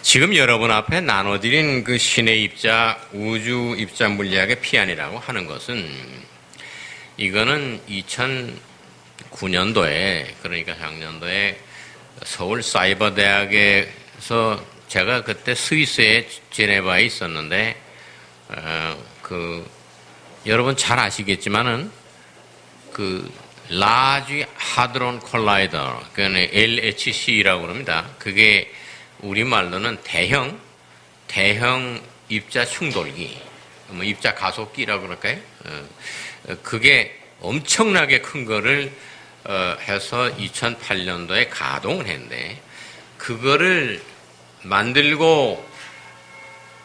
지금 여러분 앞에 나눠드린 그 신의 입자, 우주 입자 물리학의 피안이라고 하는 것은 이거는 2009년도에 그러니까 작년도에 서울 사이버대학에서 제가 그때 스위스의 제네바에 있었는데 여러분 잘 아시겠지만은 그 라지 하드론 콜라이더 그러니까 LHC라고 그럽니다. 그게 우리말로는 대형 입자 충돌기, 뭐 입자 가속기라고 그럴까요? 그게 엄청나게 큰 거를 해서 2008년도에 가동을 했는데 그거를 만들고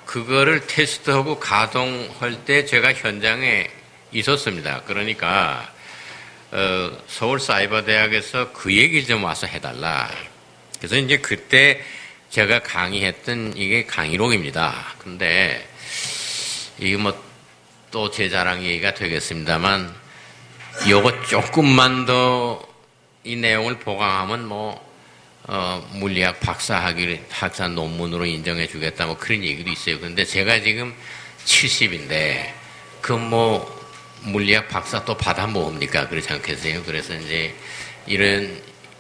그거를 테스트하고 가동할 때 제가 현장에 있었습니다. 그러니까 서울 사이버대학에서 그 얘기를 좀 와서 해달라. 그래서 이제 그때 제가 강의했던 이게 강의록입니다. 근데 이게 뭐 또 제 자랑 얘기가 되겠습니다만 요거 조금만 더 이 내용을 보강하면 물리학 학사 논문으로 인정해 주겠다 뭐 그런 얘기도 있어요. 그런데 제가 지금 70인데 물리학 박사 또 받아 모읍니까? 그렇지 않겠어요? 그래서 이제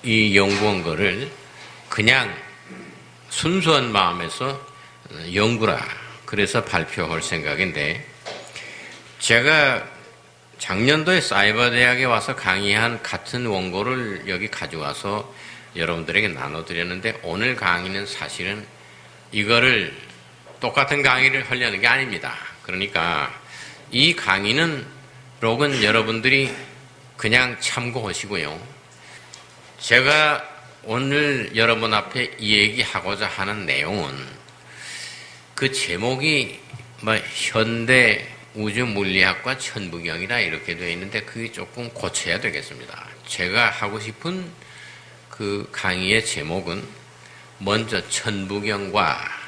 이 연구한 거를 그냥 순수한 마음에서 연구라. 그래서 발표할 생각인데, 제가 작년도에 사이버대학에 와서 강의한 같은 원고를 여기 가져와서 여러분들에게 나눠드렸는데, 오늘 강의는 사실은 이거를 똑같은 강의를 하려는 게 아닙니다. 그러니까 이 강의는 록은 여러분들이 그냥 참고하시고요. 제가 오늘 여러분 앞에 얘기하고자 하는 내용은 그 제목이 현대 우주 물리학과 천부경이다 이렇게 되어 있는데 그게 조금 고쳐야 되겠습니다. 제가 하고 싶은 그 강의의 제목은 먼저 천부경과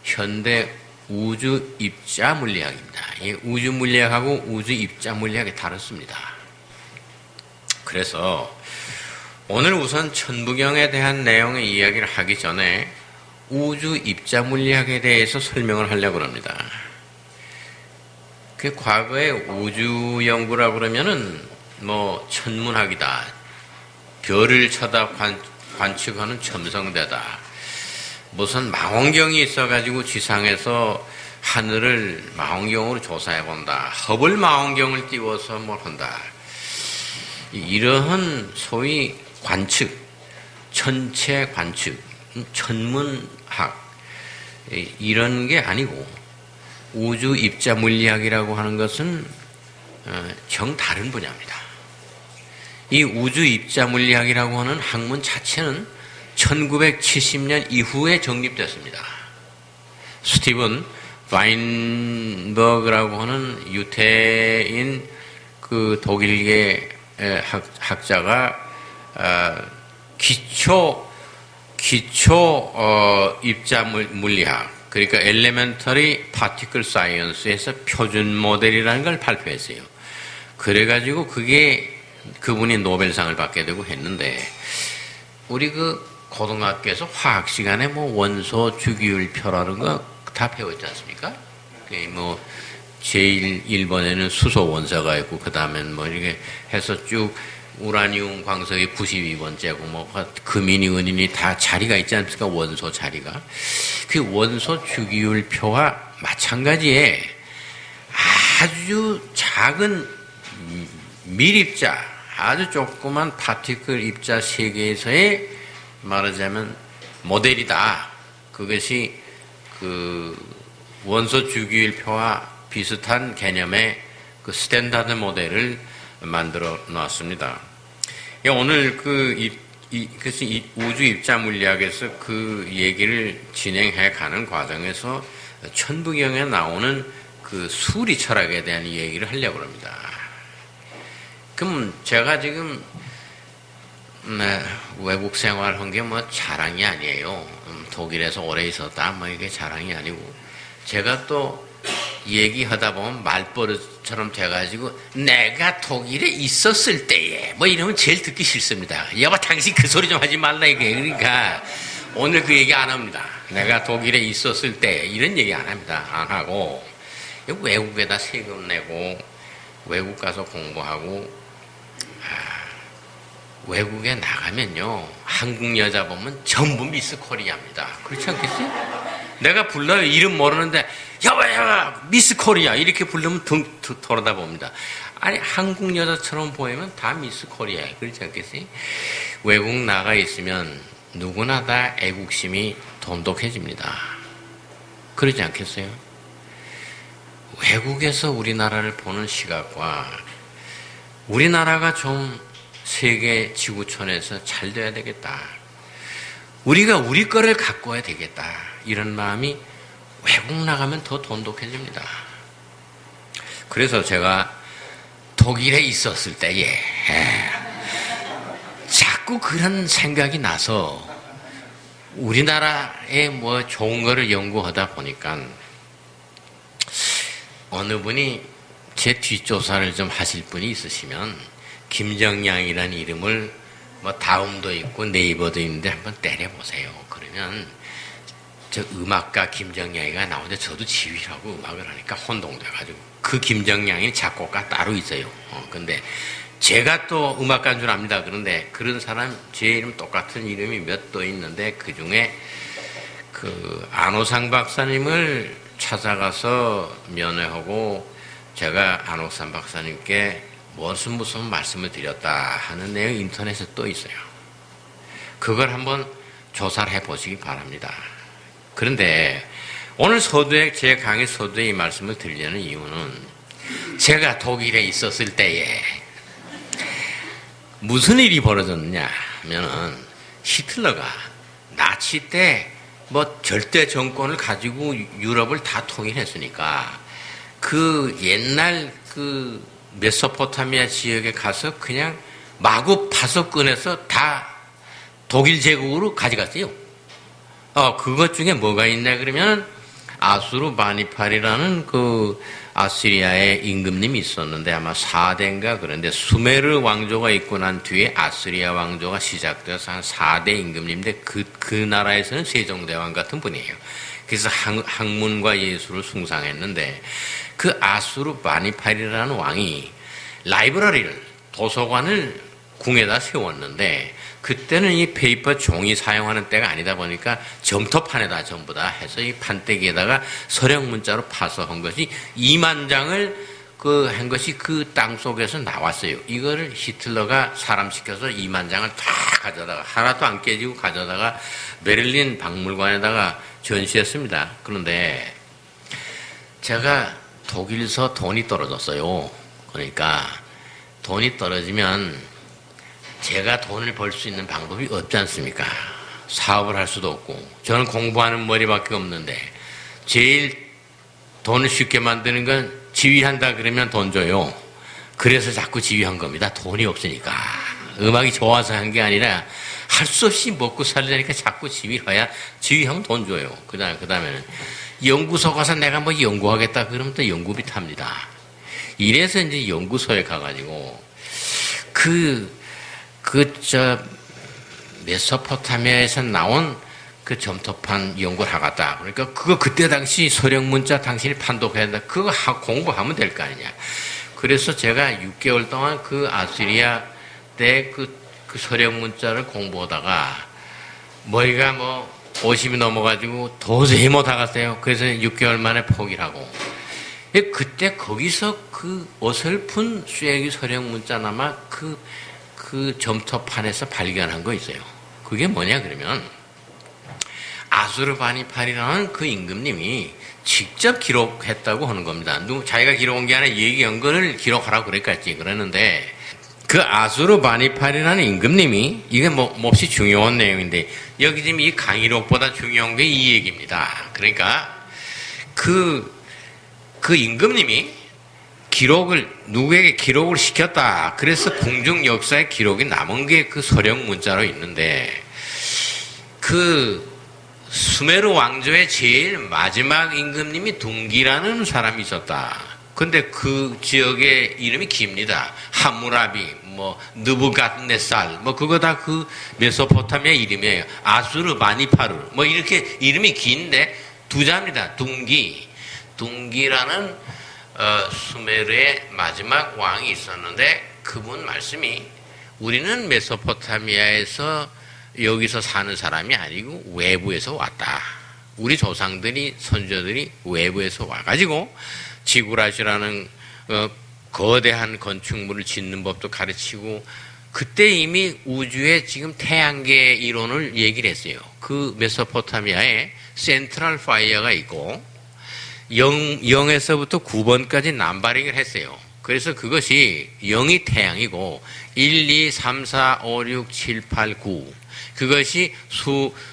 현대 우주 입자 물리학입니다. 이 우주 물리학하고 우주 입자 물리학이 다릅니다. 그래서 오늘 우선 천부경에 대한 내용의 이야기를 하기 전에 우주 입자 물리학에 대해서 설명을 하려고 합니다. 그 과거에 우주 연구라고 그러면은 천문학이다. 별을 쳐다 관측하는 첨성대다. 무슨 망원경이 있어가지고 지상에서 하늘을 망원경으로 조사해본다. 허블 망원경을 띄워서 뭘 한다. 이러한 소위 관측, 천체 관측, 천문학 이런 게 아니고 우주 입자 물리학이라고 하는 것은 정 다른 분야입니다. 이 우주 입자 물리학이라고 하는 학문 자체는 1970년 이후에 정립됐습니다. 스티븐 바인버그라고 하는 유태인 그 독일계 학자가 기초 입자 물리학 그러니까 Elementary Particle Science에서 표준 모델이라는 걸 발표했어요. 그래가지고 그분이 노벨상을 받게 되고 했는데 우리 고등학교에서 화학 시간에 원소 주기율표라는 거 다 배웠지 않습니까? 제일 1번에는 수소 원소가 있고 그 다음엔 이렇게 해서 쭉 우라늄 광석이 92번째고 금이니 은인이 다 자리가 있지 않습니까? 원소 자리가. 그 원소 주기율표와 마찬가지에 아주 작은 밀입자, 아주 조그만 파티클 입자 세계에서의 말하자면 모델이다. 그것이 그 원소 주기율표와 비슷한 개념의 그 스탠다드 모델을 만들어 놨습니다. 오늘 그래서 우주 입자 물리학에서 그 얘기를 진행해 가는 과정에서 천부경에 나오는 그 수리 철학에 대한 얘기를 하려고 합니다. 그럼 제가 지금 외국 생활한 게 자랑이 아니에요. 독일에서 오래 있었다 이게 자랑이 아니고 제가 또 얘기하다 보면 말버릇처럼 돼가지고 내가 독일에 있었을 때에 이러면 제일 듣기 싫습니다. 여보 당신 그 소리 좀 하지 말라 이게. 그러니까 오늘 그 얘기 안 합니다. 내가 독일에 있었을 때 이런 얘기 안 합니다. 안 하고 외국에다 세금 내고 외국 가서 공부하고 외국에 나가면요 한국 여자 보면 전부 미스 코리아입니다. 그렇지 않겠어요? 내가 불러요. 이름 모르는데 여봐 미스 코리아 이렇게 부르면 등 돌아다 봅니다. 아니 한국 여자처럼 보이면 다 미스 코리아예요. 그렇지 않겠어요? 외국 나가 있으면 누구나 다 애국심이 돈독해집니다. 그러지 않겠어요? 외국에서 우리나라를 보는 시각과 우리나라가 좀 세계 지구촌에서 잘 돼야 되겠다. 우리가 우리 거를 가꿔야 되겠다. 이런 마음이 외국 나가면 더 돈독해집니다. 그래서 제가 독일에 있었을 때에 자꾸 그런 생각이 나서 우리나라에 뭐 좋은 거를 연구하다 보니까 어느 분이 제 뒷조사를 좀 하실 분이 있으시면 김정양이라는 이름을 뭐 다음도 있고 네이버도 있는데 한번 때려보세요. 그러면 저 음악가 김정양이가 나오는데 저도 지휘하고 음악을 하니까 혼동돼가지고 그 김정양이 작곡가 따로 있어요. 근데 제가 또 음악가인 줄 압니다. 그런데 그런 사람 제 이름 똑같은 이름이 몇 도 있는데 그 중에 그 안호상 박사님을 찾아가서 면회하고 제가 안호상 박사님께 무슨 말씀을 드렸다 하는 내용이 인터넷에 또 있어요. 그걸 한번 조사를 해보시기 바랍니다. 그런데 오늘 서두에 제 강의 서두에 이 말씀을 드리려는 이유는 제가 독일에 있었을 때에 무슨 일이 벌어졌느냐 하면은 히틀러가 나치 때 뭐 절대 정권을 가지고 유럽을 다 통일했으니까 그 옛날 그 메소포타미아 지역에 가서 그냥 마구 파서 꺼내서 다 독일 제국으로 가져갔어요. 그것 중에 뭐가 있냐 그러면 아수르바니팔이라는 그 아시리아의 임금님이 있었는데 아마 4대인가 그런데 수메르 왕조가 있고 난 뒤에 아시리아 왕조가 시작돼서 한 4대 임금님인데 그 나라에서는 세종대왕 같은 분이에요. 그래서 학문과 예술을 숭상했는데 그 아수르바니팔이라는 왕이 라이브러리를 도서관을 궁에다 세웠는데 그때는 이 페이퍼 종이 사용하는 때가 아니다 보니까 점토판에다 전부 다 해서 이 판때기에다가 서령 문자로 파서 한 것이 2만 장을 한 것이 그 땅 속에서 나왔어요. 이거를 히틀러가 사람 시켜서 2만 장을 다 가져다가 하나도 안 깨지고 가져다가 베를린 박물관에다가 전시했습니다. 그런데 제가 독일서 돈이 떨어졌어요. 그러니까 돈이 떨어지면 제가 돈을 벌 수 있는 방법이 없지 않습니까? 사업을 할 수도 없고 저는 공부하는 머리밖에 없는데 제일 돈을 쉽게 만드는 건 지휘한다 그러면 돈 줘요. 그래서 자꾸 지휘한 겁니다. 돈이 없으니까. 음악이 좋아서 한 게 아니라 할 수 없이 먹고 살려니까 자꾸 지휘를 해야 지휘하면 돈 줘요. 그 다음에는 연구소 가서 내가 뭐 연구하겠다 그러면 또 연구비 탑니다. 이래서 이제 연구소에 가가지고 메소포타미아에서 나온 그 점토판 연구를 하겠다. 그러니까 그때 당시 서령 문자 당신이 판독해야 된다. 그거 공부하면 될 거 아니냐. 그래서 제가 6개월 동안 그 아시리아 때 그 서령 문자를 공부하다가 머리가 뭐 50이 넘어가지고 도저히 못 하겠어요. 그래서 6개월 만에 포기를 하고. 그때 거기서 그 어설픈 쐐기 서령 문자나마 그 점토판에서 발견한 거 있어요. 그게 뭐냐 그러면 아수르바니팔이라는 그 임금님이 직접 기록했다고 하는 겁니다. 자기가 기록한 게 아니라 얘기한 거를 기록하라고 그랬겠지. 그러는데 그 아수르바니팔이라는 임금님이 이게 몹시 중요한 내용인데 여기 지금 이 강의록보다 중요한 게 이 얘기입니다. 그러니까 그 임금님이 누구에게 기록을 시켰다. 그래서 궁중 역사의 기록이 남은 게 그 서령 문자로 있는데 그 수메르 왕조의 제일 마지막 임금님이 둥기라는 사람이 있었다. 근데 그 지역의 이름이 깁니다. 함무라비, 뭐 느부갓네살 뭐 그거 다 그 메소포타미아 이름이에요. 아수르바니파르 뭐 이렇게 이름이 긴데 두 자입니다. 둥기라는 수메르의 마지막 왕이 있었는데 그분 말씀이 우리는 메소포타미아에서 여기서 사는 사람이 아니고 외부에서 왔다. 우리 조상들이 선조들이 외부에서 와가지고 지구라시라는 거대한 건축물을 짓는 법도 가르치고 그때 이미 우주의 지금 태양계 이론을 얘기를 했어요. 그 메소포타미아에 센트럴 파이어가 있고 0에서부터 9번까지 남바링을 했어요. 그래서 그것이 0이 태양이고 1, 2, 3, 4, 5, 6, 7, 8, 9 그것이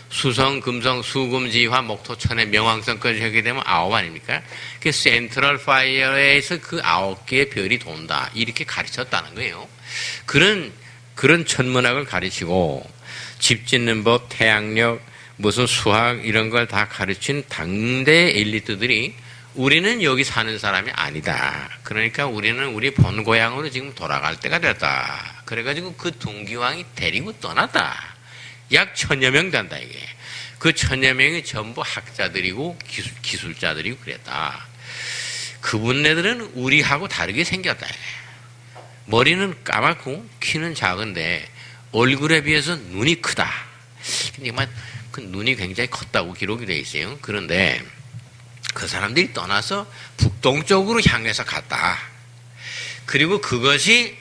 수성, 금성, 수금, 지화, 목토, 천의 명왕성까지 하게 되면 9 아닙니까? 그 센트럴 파이어에서 그 9개의 별이 돈다. 이렇게 가르쳤다는 거예요. 그런 천문학을 가르치고 집 짓는 법, 태양력, 무슨 수학 이런 걸 다 가르친 당대 엘리트들이 우리는 여기 사는 사람이 아니다. 그러니까 우리는 우리 본 고향으로 지금 돌아갈 때가 됐다. 그래가지고 그 둥기왕이 데리고 떠났다. 약 1000여 명 된다, 이게. 그 1000여 명이 전부 학자들이고 기술자들이고 그랬다. 그분네들은 우리하고 다르게 생겼다. 머리는 까맣고 키는 작은데 얼굴에 비해서 눈이 크다. 근데 그 눈이 굉장히 컸다고 기록이 되어 있어요. 그런데 그 사람들이 떠나서 북동쪽으로 향해서 갔다. 그리고 그것이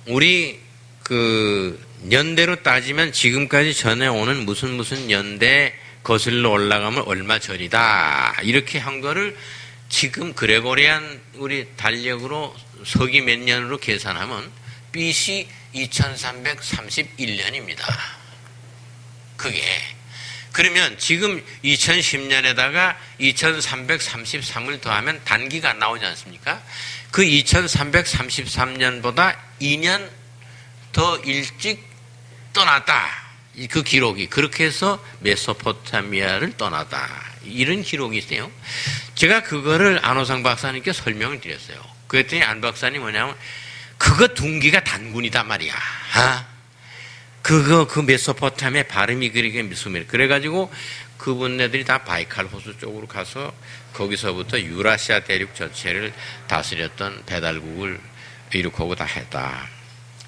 우리 그 연대로 따지면 지금까지 전해오는 무슨 연대 거슬러 올라가면 얼마 전이다. 이렇게 한 거를 지금 그레고리안 우리 달력으로 서기 몇 년으로 계산하면 BC 2331년입니다. 그게. 그러면 지금 2010년에다가 2333을 더하면 단기가 나오지 않습니까? 그 2333년보다 2년 더 일찍 떠났다. 그 기록이. 그렇게 해서 메소포타미아를 떠났다. 이런 기록이 있어요. 제가 그거를 안호상 박사님께 설명을 드렸어요. 그랬더니 안 박사님 뭐냐면 그거 둥기가 단군이다 말이야. 그 메소포타미아 발음이 그렇게 미수면 그래가지고 그분네들이 다 바이칼 호수 쪽으로 가서 거기서부터 유라시아 대륙 전체를 다스렸던 배달국을 이룩하고 다 했다.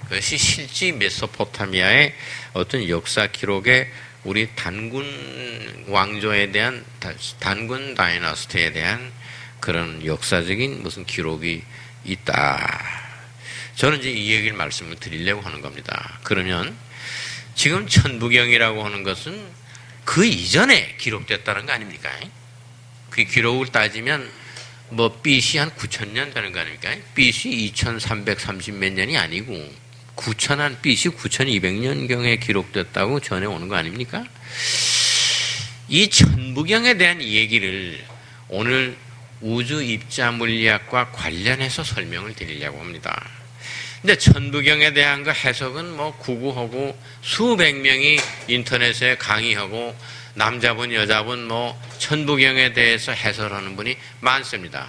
그것이 실제 메소포타미아의 어떤 역사 기록에 우리 단군 왕조에 대한 단군 다이너스티에 대한 그런 역사적인 무슨 기록이 있다. 저는 이제 이 얘기를 말씀을 드리려고 하는 겁니다. 그러면 지금 천부경이라고 하는 것은 그 이전에 기록됐다는 거 아닙니까? 그 기록을 따지면 뭐 BC 한 9000년 되는 거 아닙니까? BC 2330 몇 년이 아니고 9000한 BC 9200년경에 기록됐다고 전해오는 거 아닙니까? 이 천부경에 대한 얘기를 오늘 우주 입자 물리학과 관련해서 설명을 드리려고 합니다. 근데 천부경에 대한 그 해석은 뭐 구구하고 수백 명이 인터넷에 강의하고 남자분 여자분 뭐 천부경에 대해서 해설하는 분이 많습니다.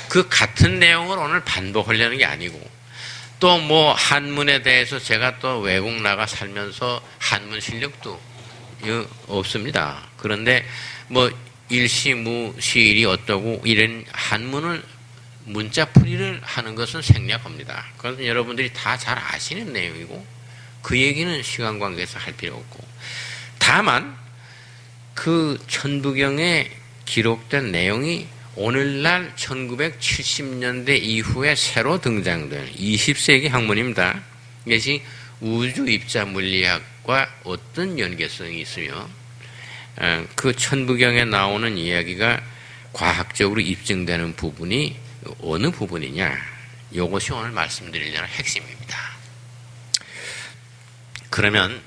그 같은 내용을 오늘 반복하려는 게 아니고 또 뭐 한문에 대해서 제가 또 외국 나가 살면서 한문 실력도 없습니다. 그런데 뭐 일시무시일이 어떠고 이런 한문을 문자풀이를 하는 것은 생략합니다. 그건 여러분들이 다 잘 아시는 내용이고 그 얘기는 시간 관계에서 할 필요 없고 다만 그 천부경에 기록된 내용이 오늘날 1970년대 이후에 새로 등장된 20세기 학문입니다. 이것이 우주 입자 물리학과 어떤 연계성이 있으며 그 천부경에 나오는 이야기가 과학적으로 입증되는 부분이 어느 부분이냐? 이것이 오늘 말씀드리려는 핵심입니다. 그러면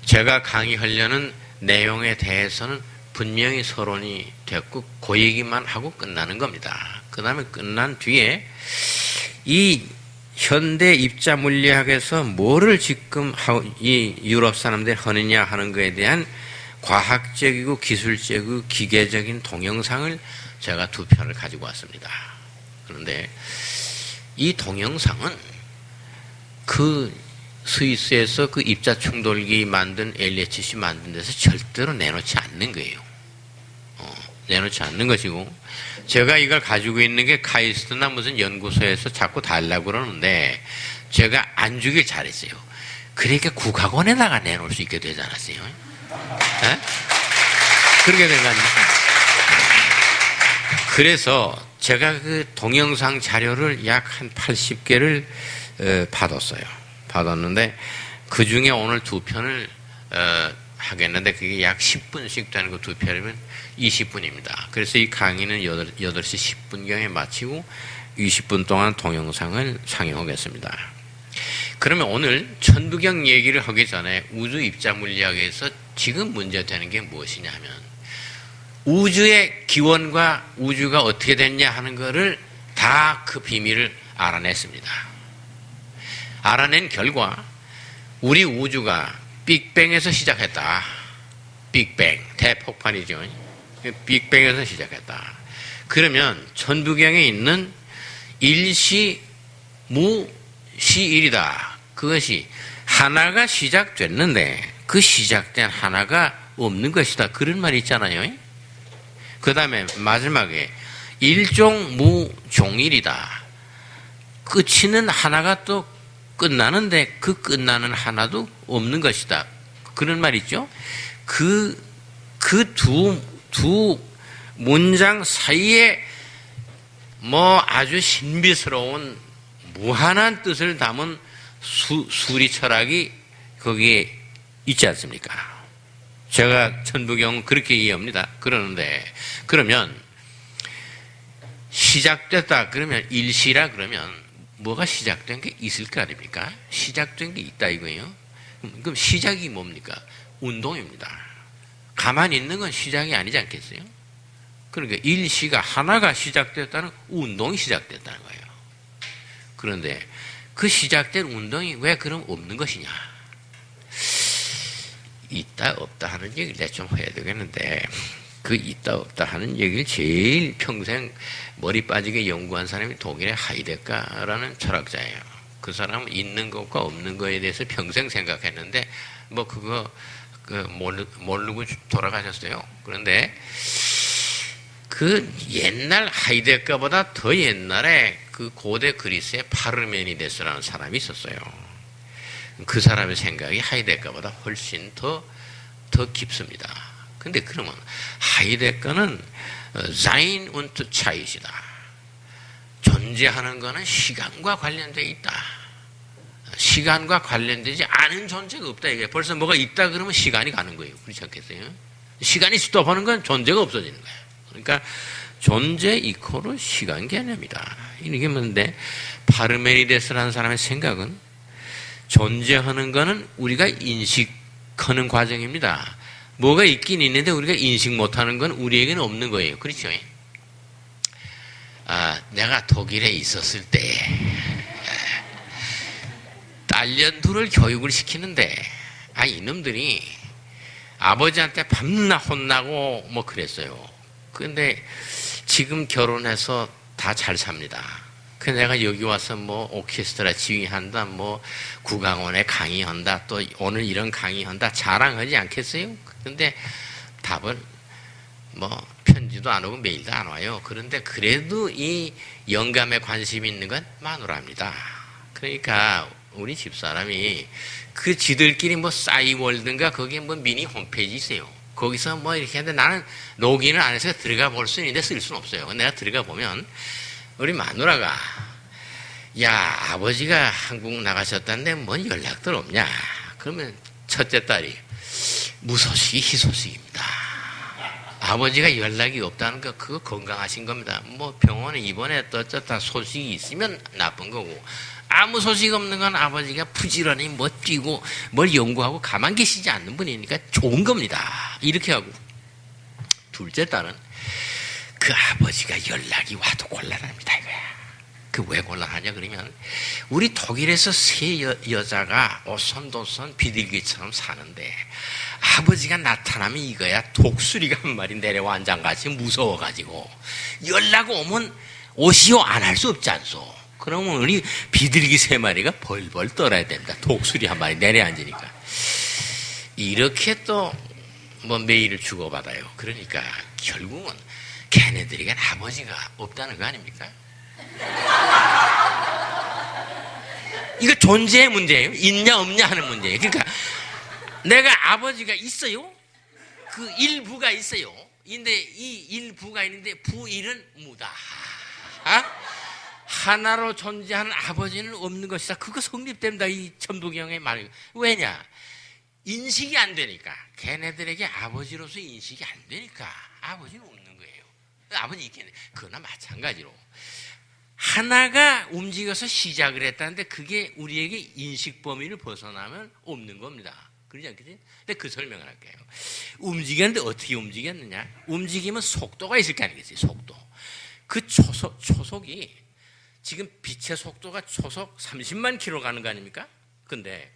제가 강의하려는 내용에 대해서는 분명히 서론이 됐고 그 얘기만 하고 끝나는 겁니다. 그 다음에 끝난 뒤에 이 현대 입자 물리학에서 뭐를 지금 이 유럽 사람들이 하느냐 하는 것에 대한 과학적이고 기술적이고 기계적인 동영상을 제가 2편을 가지고 왔습니다. 그런데 이 동영상은 그 스위스에서 그 입자 충돌기 만든 LHC 만든 데서 절대로 내놓지 않는 거예요. 내놓지 않는 것이고, 제가 이걸 가지고 있는 게 카이스트나 무슨 연구소에서 자꾸 달라고 그러는데 제가 안 주길 잘했어요. 그러니까 국학원에다가 내놓을 수 있게 되지 않았어요? 에? 그렇게 된 거 아닙니까? 그래서 제가 그 동영상 자료를 약 한 80개를 받았어요. 받았는데 그 중에 오늘 2편을 하겠는데 그게 약 10분씩 되는 거 2편이면 20분입니다. 그래서 이 강의는 8시 10분경에 마치고 20분 동안 동영상을 상영하겠습니다. 그러면 오늘 천부경 얘기를 하기 전에 우주 입자 물리학에서 지금 문제되는 게 무엇이냐 하면 우주의 기원과 우주가 어떻게 됐냐 하는 것을 다 그 비밀을 알아냈습니다. 알아낸 결과 우리 우주가 빅뱅에서 시작했다. 빅뱅, 대폭발이죠. 빅뱅에서 시작했다. 그러면 천부경에 있는 일시, 무, 시일이다. 그것이 하나가 시작됐는데 그 시작된 하나가 없는 것이다. 그런 말이 있잖아요. 그 다음에 마지막에 일종무종일이다. 끝이는 하나가 또 끝나는데 그 끝나는 하나도 없는 것이다. 그런 말 있죠? 그 두 문장 사이에 뭐 아주 신비스러운 무한한 뜻을 담은 수리 철학이 거기에 있지 않습니까? 제가 천부경 그렇게 이해합니다. 그러는데 그러면 시작됐다 그러면 일시라 그러면 뭐가 시작된 게 있을 거 아닙니까? 시작된 게 있다 이거예요. 그럼 시작이 뭡니까? 운동입니다. 가만히 있는 건 시작이 아니지 않겠어요? 그러니까 일시가 하나가 시작됐다는 운동이 시작됐다는 거예요. 그런데 그 시작된 운동이 왜 그럼 없는 것이냐? 있다 없다 하는 얘기를 내가 좀 해야 되겠는데 그 있다 없다 하는 얘기를 제일 평생 머리 빠지게 연구한 사람이 독일의 하이데거라는 철학자예요. 그 사람은 있는 것과 없는 것에 대해서 평생 생각했는데 뭐 그거 모르고 돌아가셨어요. 그런데 그 옛날 하이데거보다 더 옛날에 그 고대 그리스의 파르메니데스라는 사람이 있었어요. 그 사람의 생각이 하이데거보다 훨씬 더 깊습니다. 근데 그러면 하이데거는 Sein und Zeit이다. 존재하는 것은 시간과 관련되어 있다. 시간과 관련되지 않은 존재가 없다. 이게 벌써 뭐가 있다 그러면 시간이 가는 거예요. 그렇지 않겠어요? 시간이 스톱하는 건 존재가 없어지는 거예요. 그러니까 존재 이코르 시간 개념이다. 이게 뭔데 파르메니데스라는 사람의 생각은 존재하는 것은 우리가 인식하는 과정입니다. 뭐가 있긴 있는데 우리가 인식 못하는 건 우리에게는 없는 거예요. 그렇죠? 내가 독일에 있었을 때 딸년들을 교육을 시키는데 이놈들이 아버지한테 밤낮 혼나고 뭐 그랬어요. 그런데 지금 결혼해서 다 잘 삽니다. 그 내가 여기 와서 뭐 오케스트라 지휘한다, 뭐 국악원에 강의한다, 또 오늘 이런 강의한다 자랑하지 않겠어요? 그런데 답은 뭐 편지도 안 오고 메일도 안 와요. 그런데 그래도 이 영감에 관심이 있는 건 마누라입니다. 그러니까 우리 집사람이 그 지들끼리 뭐 싸이월드인가 거기에 뭐 미니 홈페이지 있어요. 거기서 뭐 이렇게 하는데 나는 로그인을 안 해서 들어가 볼 수 있는데 쓸 수는 없어요. 내가 들어가 보면 우리 마누라가 야 아버지가 한국 나가셨다는데 뭔 연락들 없냐? 그러면 첫째 딸이 무소식이 희소식입니다. 아버지가 연락이 없다는 거 그거 건강하신 겁니다. 뭐 병원에 입원했다 어쩌다 소식이 있으면 나쁜 거고 아무 소식 없는 건 아버지가 부지런히 뭐 뛰고 뭘 연구하고 가만 계시지 않는 분이니까 좋은 겁니다. 이렇게 하고 둘째 딸은 그 아버지가 연락이 와도 곤란합니다 이거야. 그 왜 곤란하냐 그러면 우리 독일에서 세 여자가 오손도손 비둘기처럼 사는데 아버지가 나타나면 이거야 독수리가 한 마리 내려와 앉아가지고 무서워가지고 연락 오면 오시오 안 할 수 없지 않소. 그러면 우리 비둘기 3마리가 벌벌 떨어야 됩니다. 독수리 1마리 내려앉으니까. 이렇게 또 뭐 메일을 주고받아요. 그러니까 결국은 걔네들에겐 아버지가 없다는 거 아닙니까? 이거 존재의 문제예요. 있냐 없냐 하는 문제예요. 그러니까 내가 아버지가 있어요. 그 일부가 있어요. 근데 이 일부가 있는데 부일은 무다. 하나로 존재하는 아버지는 없는 것이다. 그거 성립됩니다. 이 천부경의 말. 왜냐? 인식이 안 되니까. 걔네들에게 아버지로서 인식이 안 되니까 아버지는 없는 거예요. 아버지 있겠네. 그거나 마찬가지로 하나가 움직여서 시작을 했다는데 그게 우리에게 인식 범위를 벗어나면 없는 겁니다. 그러지 않겠지? 근데 그 설명을 할게요. 움직였는데 어떻게 움직였느냐? 움직이면 속도가 있을 거 아니겠어요? 속도. 그 초속이 지금 빛의 속도가 초속 30만 킬로 가는 거 아닙니까? 근데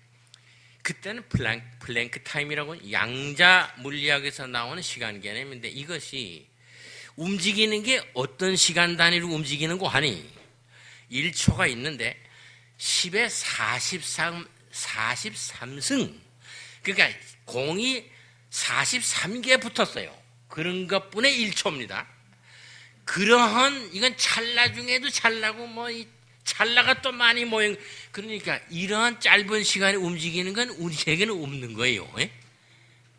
그때는 플랭크 타임이라고 양자 물리학에서 나오는 시간 개념인데 이것이 움직이는 게 어떤 시간 단위로 움직이는 거 하니 1초가 있는데 10의 43승 그러니까 공이 43개 붙었어요. 그런 것뿐에 1초입니다. 그러한 이건 찰나 중에도 찰나고 뭐 찰나가 또 많이 모여 그러니까 이러한 짧은 시간에 움직이는 건 우리에게는 없는 거예요.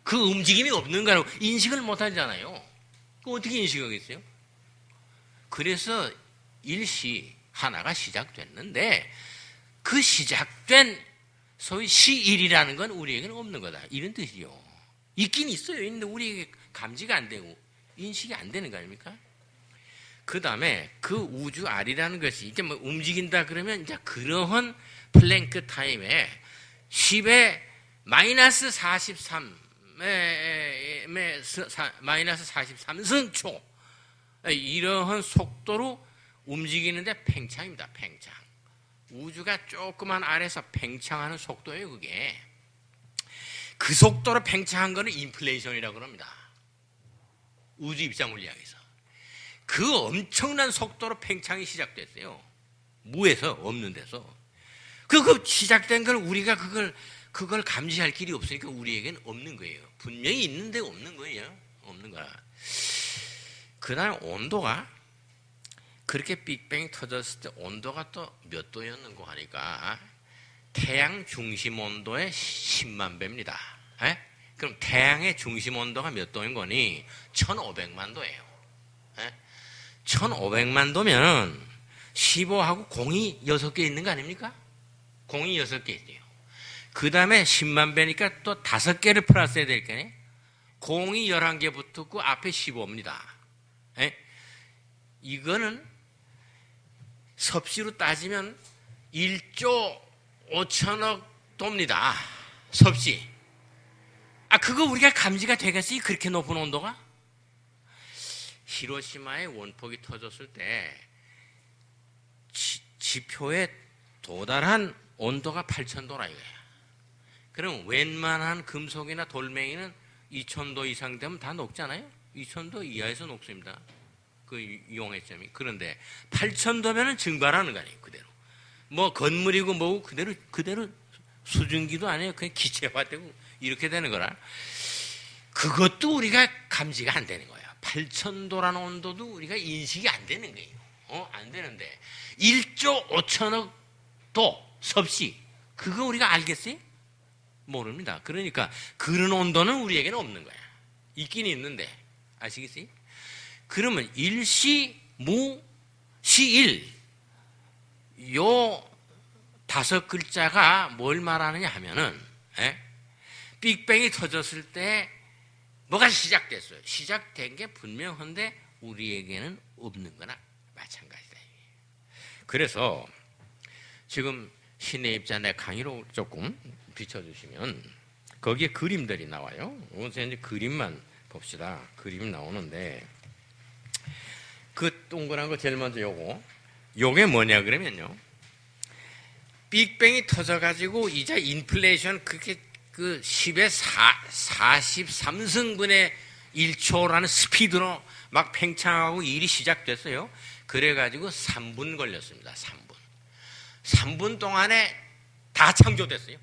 그 움직임이 없는 거라고 인식을 못 하잖아요. 그 어떻게 인식하겠어요? 그래서 일시 하나가 시작됐는데 그 시작된 소위 시일이라는 건 우리에게는 없는 거다. 이런 뜻이요. 있긴 있어요. 있는데 우리에게 감지가 안 되고 인식이 안 되는 거 아닙니까? 그 다음에 그 우주 R이라는 것이 이제 뭐 움직인다 그러면 이제 그러한 플랭크 타임에 10의 마이너스 43 마이너스 43승초 이러한 속도로 움직이는데 팽창입니다. 팽창. 우주가 조그만 아래서 팽창하는 속도예요. 그게. 그 속도로 팽창한 거는 인플레이션이라고 합니다. 우주 입자 물리학에서. 그 엄청난 속도로 팽창이 시작됐어요. 무에서 없는 데서. 그 시작된 걸 우리가 그걸 감지할 길이 없으니까 우리에게는 없는 거예요. 분명히 있는데 없는 거예요. 없는 거야. 그날 온도가 그렇게 빅뱅이 터졌을 때 온도가 또 몇 도였는고 하니까 태양 중심 온도의 10만 배입니다. 그럼 태양의 중심 온도가 몇 도인 거니? 1500만 도예요. 1500만 도면 15하고 공이 6개 있는 거 아닙니까? 공이 6개 있대요. 그 다음에 10만 배니까 또 5개를 플러스해야 될 거네. 공이 11개 붙었고 앞에 15입니다. 이거는 섭씨로 따지면 1조 5천억 도입니다. 섭씨. 그거 우리가 감지가 되겠어요? 그렇게 높은 온도가? 히로시마의 원폭이 터졌을 때 지표에 도달한 온도가 8,000도라 이거야. 그럼 웬만한 금속이나 돌멩이는 2,000도 이상 되면 다 녹잖아요. 2,000도 이하에서 녹습니다. 그 용해점이. 그런데 8,000도면은 증발하는 거 아니에요. 그대로. 뭐 건물이고 뭐고 그대로 수증기도 아니에요. 그냥 기체화되고 이렇게 되는 거라. 그것도 우리가 감지가 안 되는 거예요. 8,000도라는 온도도 우리가 인식이 안 되는 거예요. 안 되는데 1조 5천억 도 섭씨 그거 우리가 알겠어요? 모릅니다. 그러니까 그런 온도는 우리에게는 없는 거야. 있긴 있는데 아시겠어요? 그러면 일시, 무, 시일 요 5글자가 뭘 말하느냐 하면은 빅뱅이 터졌을 때 뭐가 시작됐어요. 시작된 게 분명한데 우리에게는 없는 거나 마찬가지다. 그래서 지금 신의 입자 내 강의로 조금 비춰주시면 거기에 그림들이 나와요. 우선 이제 그림만 봅시다. 그림이 나오는데 그 동그란 거 제일 먼저 요게 뭐냐 그러면요. 빅뱅이 터져가지고 이제 인플레이션 그렇게 그 10의 43승분의 1초라는 스피드로 막 팽창하고 일이 시작됐어요. 그래가지고 3분 걸렸습니다. 3분. 3분 동안에 다 창조됐어요.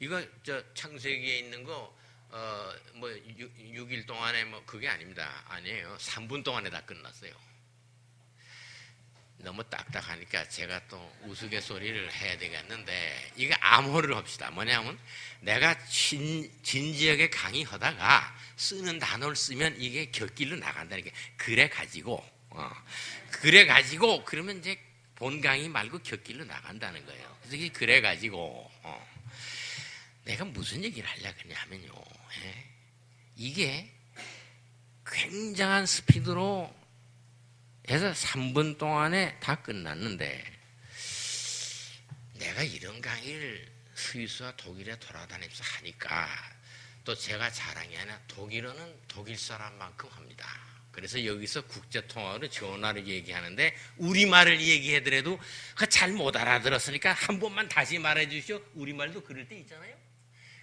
이거 저 창세기에 있는 거 뭐 6일 동안에 뭐 그게 아닙니다. 아니에요. 3분 동안에 다 끝났어요. 너무 딱딱하니까 제가 또 우스갯소리를 해야 되겠는데 이거 암호를 합시다. 뭐냐면 내가 진지하게 강의하다가 쓰는 단어를 쓰면 이게 곁길로 나간다는 게 그래가지고 그러면 이제 본 강의 말고 곁길로 나간다는 거예요. 그래서 이게 그래가지고 내가 무슨 얘기를 하려고 하냐면요. 이게 굉장한 스피드로 해서 3분 동안에 다 끝났는데 내가 이런 강의를 스위스와 독일에 돌아다니면서 하니까 또 제가 자랑이 아니라 독일어는 독일 사람만큼 합니다. 그래서 여기서 국제통화로 전화를 얘기하는데 우리말을 얘기하더라도 잘 못 알아들었으니까 한 번만 다시 말해 주시오. 우리말도 그럴 때 있잖아요.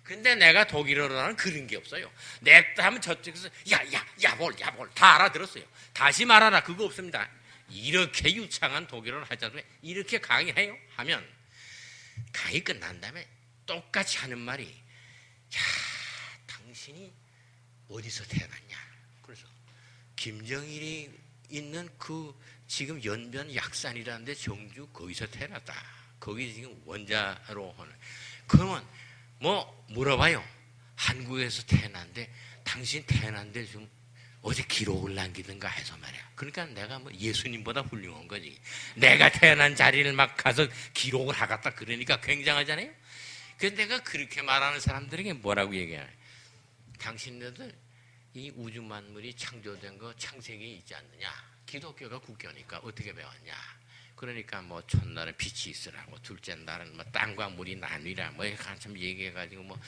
근데 내가 독일어로는 그런 게 없어요. 냅다 하면 저쪽에서 야볼 다 알아들었어요. 다시 말하라 그거 없습니다. 이렇게 유창한 독일어를 하자도 이렇게 강의해요 하면 강의 끝난 다음에 똑같이 하는 말이 야 당신이 어디서 태어났냐. 그래서 김정일이 있는 그 지금 연변 약산이라는데 정주 거기서 태어났다. 거기 지금 원자로 하는 그러면 뭐 물어봐요. 한국에서 태어났는데 당신 태어난데 좀 어디 기록을 남기든가 해서 말이야. 그러니까 내가 뭐 예수님보다 훌륭한 거지. 내가 태어난 자리를 막 가서 기록을 하겠다 그러니까 굉장하잖아요. 그래서 내가 그렇게 말하는 사람들에게 뭐라고 얘기하냐. 당신네들 이 우주 만물이 창조된 거 창세기에 있지 않느냐. 기독교가 국교니까 어떻게 배웠냐. 그러니까 뭐 첫날은 빛이 있으라고 둘째 날은 뭐 땅과 물이 나뉘라 뭐 한참 얘기해가지고 뭐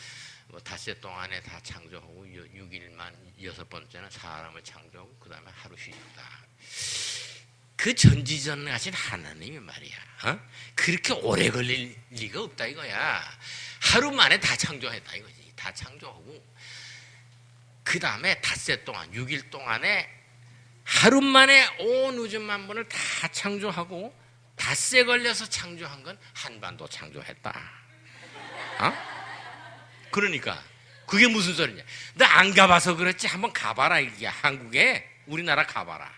닷새 동안에 다 창조하고 6일만 여섯 번째는 사람을 창조하고 그 다음에 하루 쉬다. 그 전지전능하신 하나님이 말이야. 그렇게 오래 걸릴 리가 없다 이거야. 하루 만에 다 창조했다 이거지. 다 창조하고 그 다음에 닷새 동안 6일 동안에 하루 만에 온 우주 만물을 다 창조하고 닷새 걸려서 창조한 건 한반도 창조했다. 그러니까 그게 무슨 소리냐. 너 안 가봐서 그렇지 한번 가봐라. 이게 한국에 우리나라 가봐라.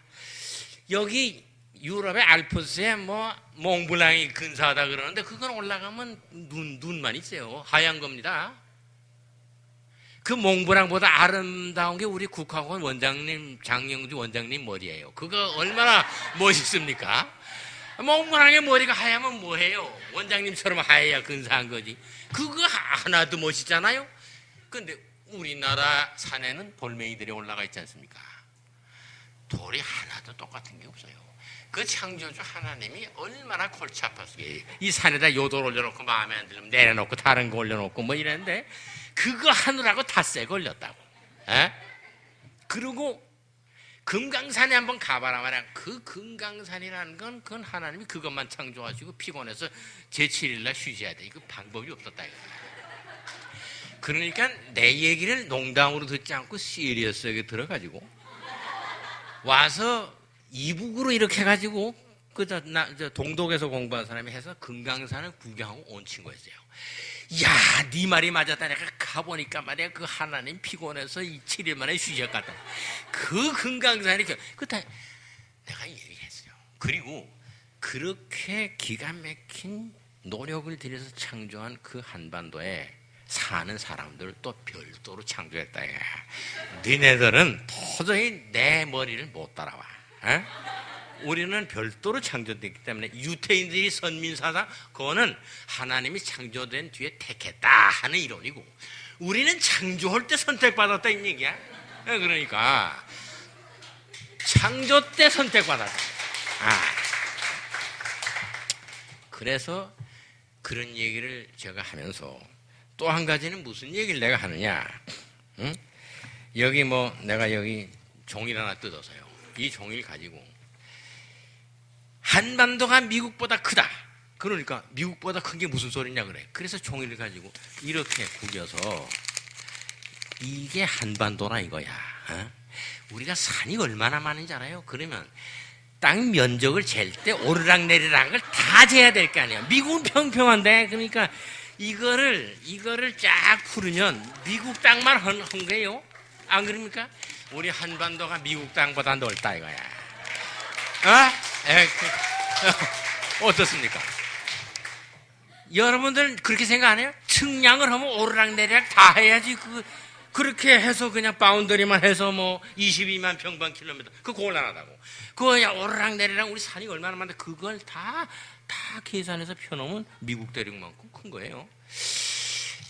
여기 유럽의 알프스에 뭐 몽블랑이 근사하다 그러는데 그건 올라가면 눈만 있어요. 하얀 겁니다. 그 몽블랑보다 아름다운 게 우리 국화원 원장님 장영주 원장님 머리예요. 그거 얼마나 멋있습니까? 몽블랑의 머리가 하얗면 뭐해요? 원장님처럼 하얘야 근사한 거지. 그거 하나도 멋있잖아요. 근데 우리나라 산에는 돌멩이들이 올라가 있지 않습니까? 돌이 하나도 똑같은 게 없어요. 그 창조주 하나님이 얼마나 골치 아팠어요. 이 산에다 요돌 올려놓고 마음에 안 들면 내려놓고 다른 거 올려놓고 뭐 이랬는데 그거 하느라고 닷새 걸렸다고. 그리고 금강산에 한번 가봐라 말이야. 그 금강산이라는 건 그건 하나님이 그것만 창조하시고 피곤해서 제7일날 쉬셔야 돼. 이거 방법이 없었다 이거. 그러니까 내 얘기를 농담으로 듣지 않고 시리어스하게 들어가지고 와서 이북으로 이렇게 해가지고 저 동독에서 공부한 사람이 해서 금강산을 구경하고 온 친구였어요. 야, 네 말이 맞았다. 내가 가보니까 말이야 그 하나님 피곤해서 이 7일 만에 쉬셨겠다. 그 금강산이 그때 내가 얘기했어요. 그리고 그렇게 기가 막힌 노력을 들여서 창조한 그 한반도에 사는 사람들을 또 별도로 창조했다. 너네들은 도저히 내 머리를 못 따라와. 우리는 별도로 창조됐기 때문에 유태인들이 선민사상 그거는 하나님이 창조된 뒤에 택했다 하는 이론이고 우리는 창조할 때 선택받았다 이 얘기야. 그러니까 창조 때 선택받았다. 그래서 그런 얘기를 제가 하면서 또 한 가지는 무슨 얘기를 내가 하느냐. 여기 뭐 내가 여기 종이를 하나 뜯어서요. 이 종이를 가지고 한반도가 미국보다 크다. 그러니까 미국보다 큰 게 무슨 소리냐 그래. 그래서 종이를 가지고 이렇게 구겨서 이게 한반도라 이거야. 우리가 산이 얼마나 많은지 알아요? 그러면 땅 면적을 잴 때 오르락내리락을 다 재야 될 거 아니에요. 미국은 평평한데 그러니까 이거를 쫙 풀으면 미국 땅만 한 거예요. 안 그럽니까? 우리 한반도가 미국 땅보다 넓다 이거야. 어떻습니까? 여러분들 그렇게 생각 안 해요? 측량을 하면 오르락내리락 다 해야지. 그렇게 해서 그냥 바운더리만 해서 뭐 22만 평방킬로미터 그거 곤란하다고. 그거야 오르락내리락 우리 산이 얼마나 많은데 그걸 다 계산해서 펴놓으면 미국 대륙만큼 큰 거예요.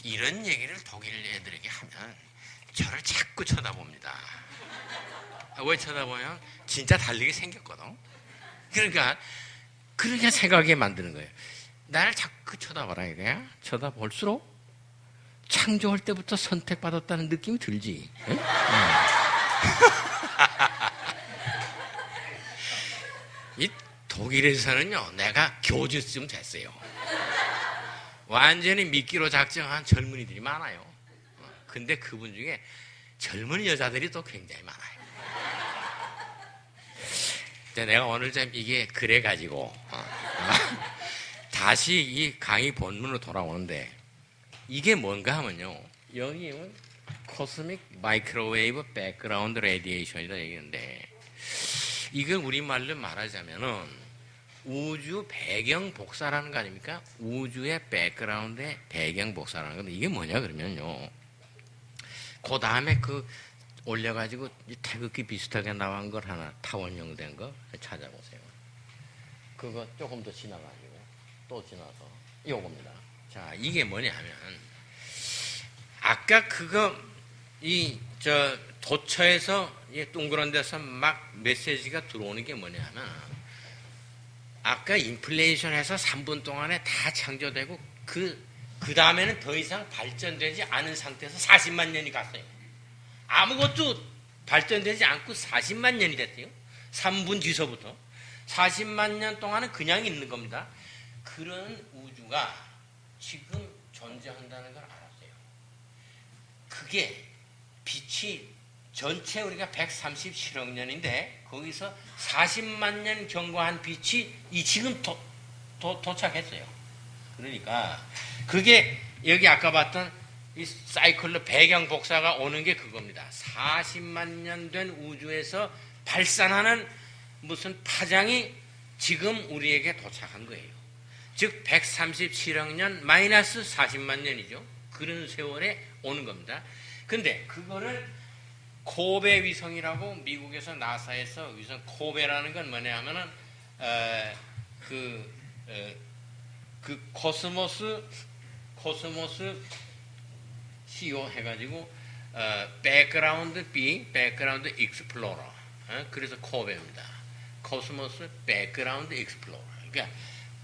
이런 얘기를 독일 애들에게 하면 저를 자꾸 쳐다봅니다. 왜 쳐다보면 진짜 달리게 생겼거든. 그러니까 그렇게 생각하게 만드는 거예요. 나를 자꾸 쳐다봐라 이거야. 쳐다볼수록 창조할 때부터 선택받았다는 느낌이 들지. 이 독일에서는요, 내가 교주쯤 됐어요. 완전히 미끼로 작정한 젊은이들이 많아요. 근데 그분 중에 젊은 여자들이 또 굉장히 많아요. 내가 오늘 좀 이게 그래가지고 다시 이 강의 본문으로 돌아오는데 이게 뭔가 하면요, 여기는 코스믹 마이크로웨이브 백그라운드 레디에이션이다 얘기하는데 이걸 우리말로 말하자면은 우주 배경 복사라는 거 아닙니까? 우주의 백그라운드의 배경 복사라는 건데 이게 뭐냐 그러면요, 그 다음에 올려가지고 태극기 비슷하게 나온 걸 하나 타원형 된 거 찾아보세요. 그거 조금 더 지나가지고 또 지나서 요겁니다. 자, 이게 뭐냐면 아까 도처에서 동그란 데서 막 메시지가 들어오는 게 뭐냐면 아까 인플레이션에서 3분 동안에 다 창조되고 그 다음에는 더 이상 발전되지 않은 상태에서 40만 년이 갔어요. 아무것도 발전되지 않고 40만 년이 됐대요. 3분 뒤서부터 40만 년 동안은 그냥 있는 겁니다. 그런 우주가 지금 존재한다는 걸 알았어요. 그게 빛이 전체 우리가 137억 년인데 거기서 40만 년 경과한 빛이 지금 도착했어요. 그러니까 그게 여기 아까 봤던 이 사이클로 배경 복사가 오는 게 그겁니다. 40만 년 된 우주에서 발산하는 무슨 파장이 지금 우리에게 도착한 거예요. 즉 137억 년 마이너스 40만 년이죠. 그런 세월에 오는 겁니다. 근데 그거를 코베 위성이라고 미국에서 나사에서 위성 코베라는 건 뭐냐 하면은 코스모스 CO 해가지고 백그라운드 B, 백그라운드 익스플로러. 그래서 코베입니다. 코스모스 백그라운드 익스플로러. 그러니까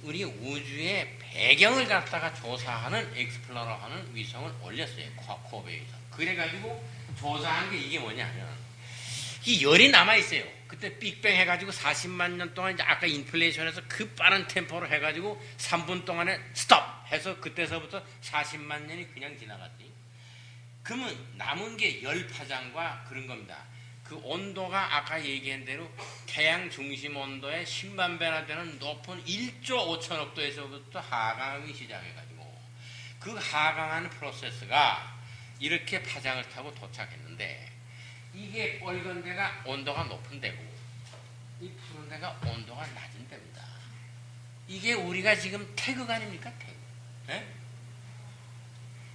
우리 우주의 배경을 갖다가 조사하는 익스플로러 하는 위성을 올렸어요. 코베 위성. 그래가지고 조사한 게 이게 뭐냐면 이 열이 남아있어요. 그때 빅뱅 해가지고 40만 년 동안 이제 아까 인플레이션에서 그 빠른 템포로 해가지고 3분 동안에 스톱 해서 그때서부터 40만 년이 그냥 지나갔지. 그러면 남은 게 열 파장과 그런 겁니다. 그 온도가 아까 얘기한 대로 태양 중심 온도의 10만 배나 되는 높은 1조 5천억 도에서부터 하강하기 시작해가지고 그 하강하는 프로세스가 이렇게 파장을 타고 도착했는데 이게 빨간 데가 온도가 높은 데고 이 푸른 데가 온도가 낮은 데입니다. 이게 우리가 지금 태극 아닙니까? 태극. 네?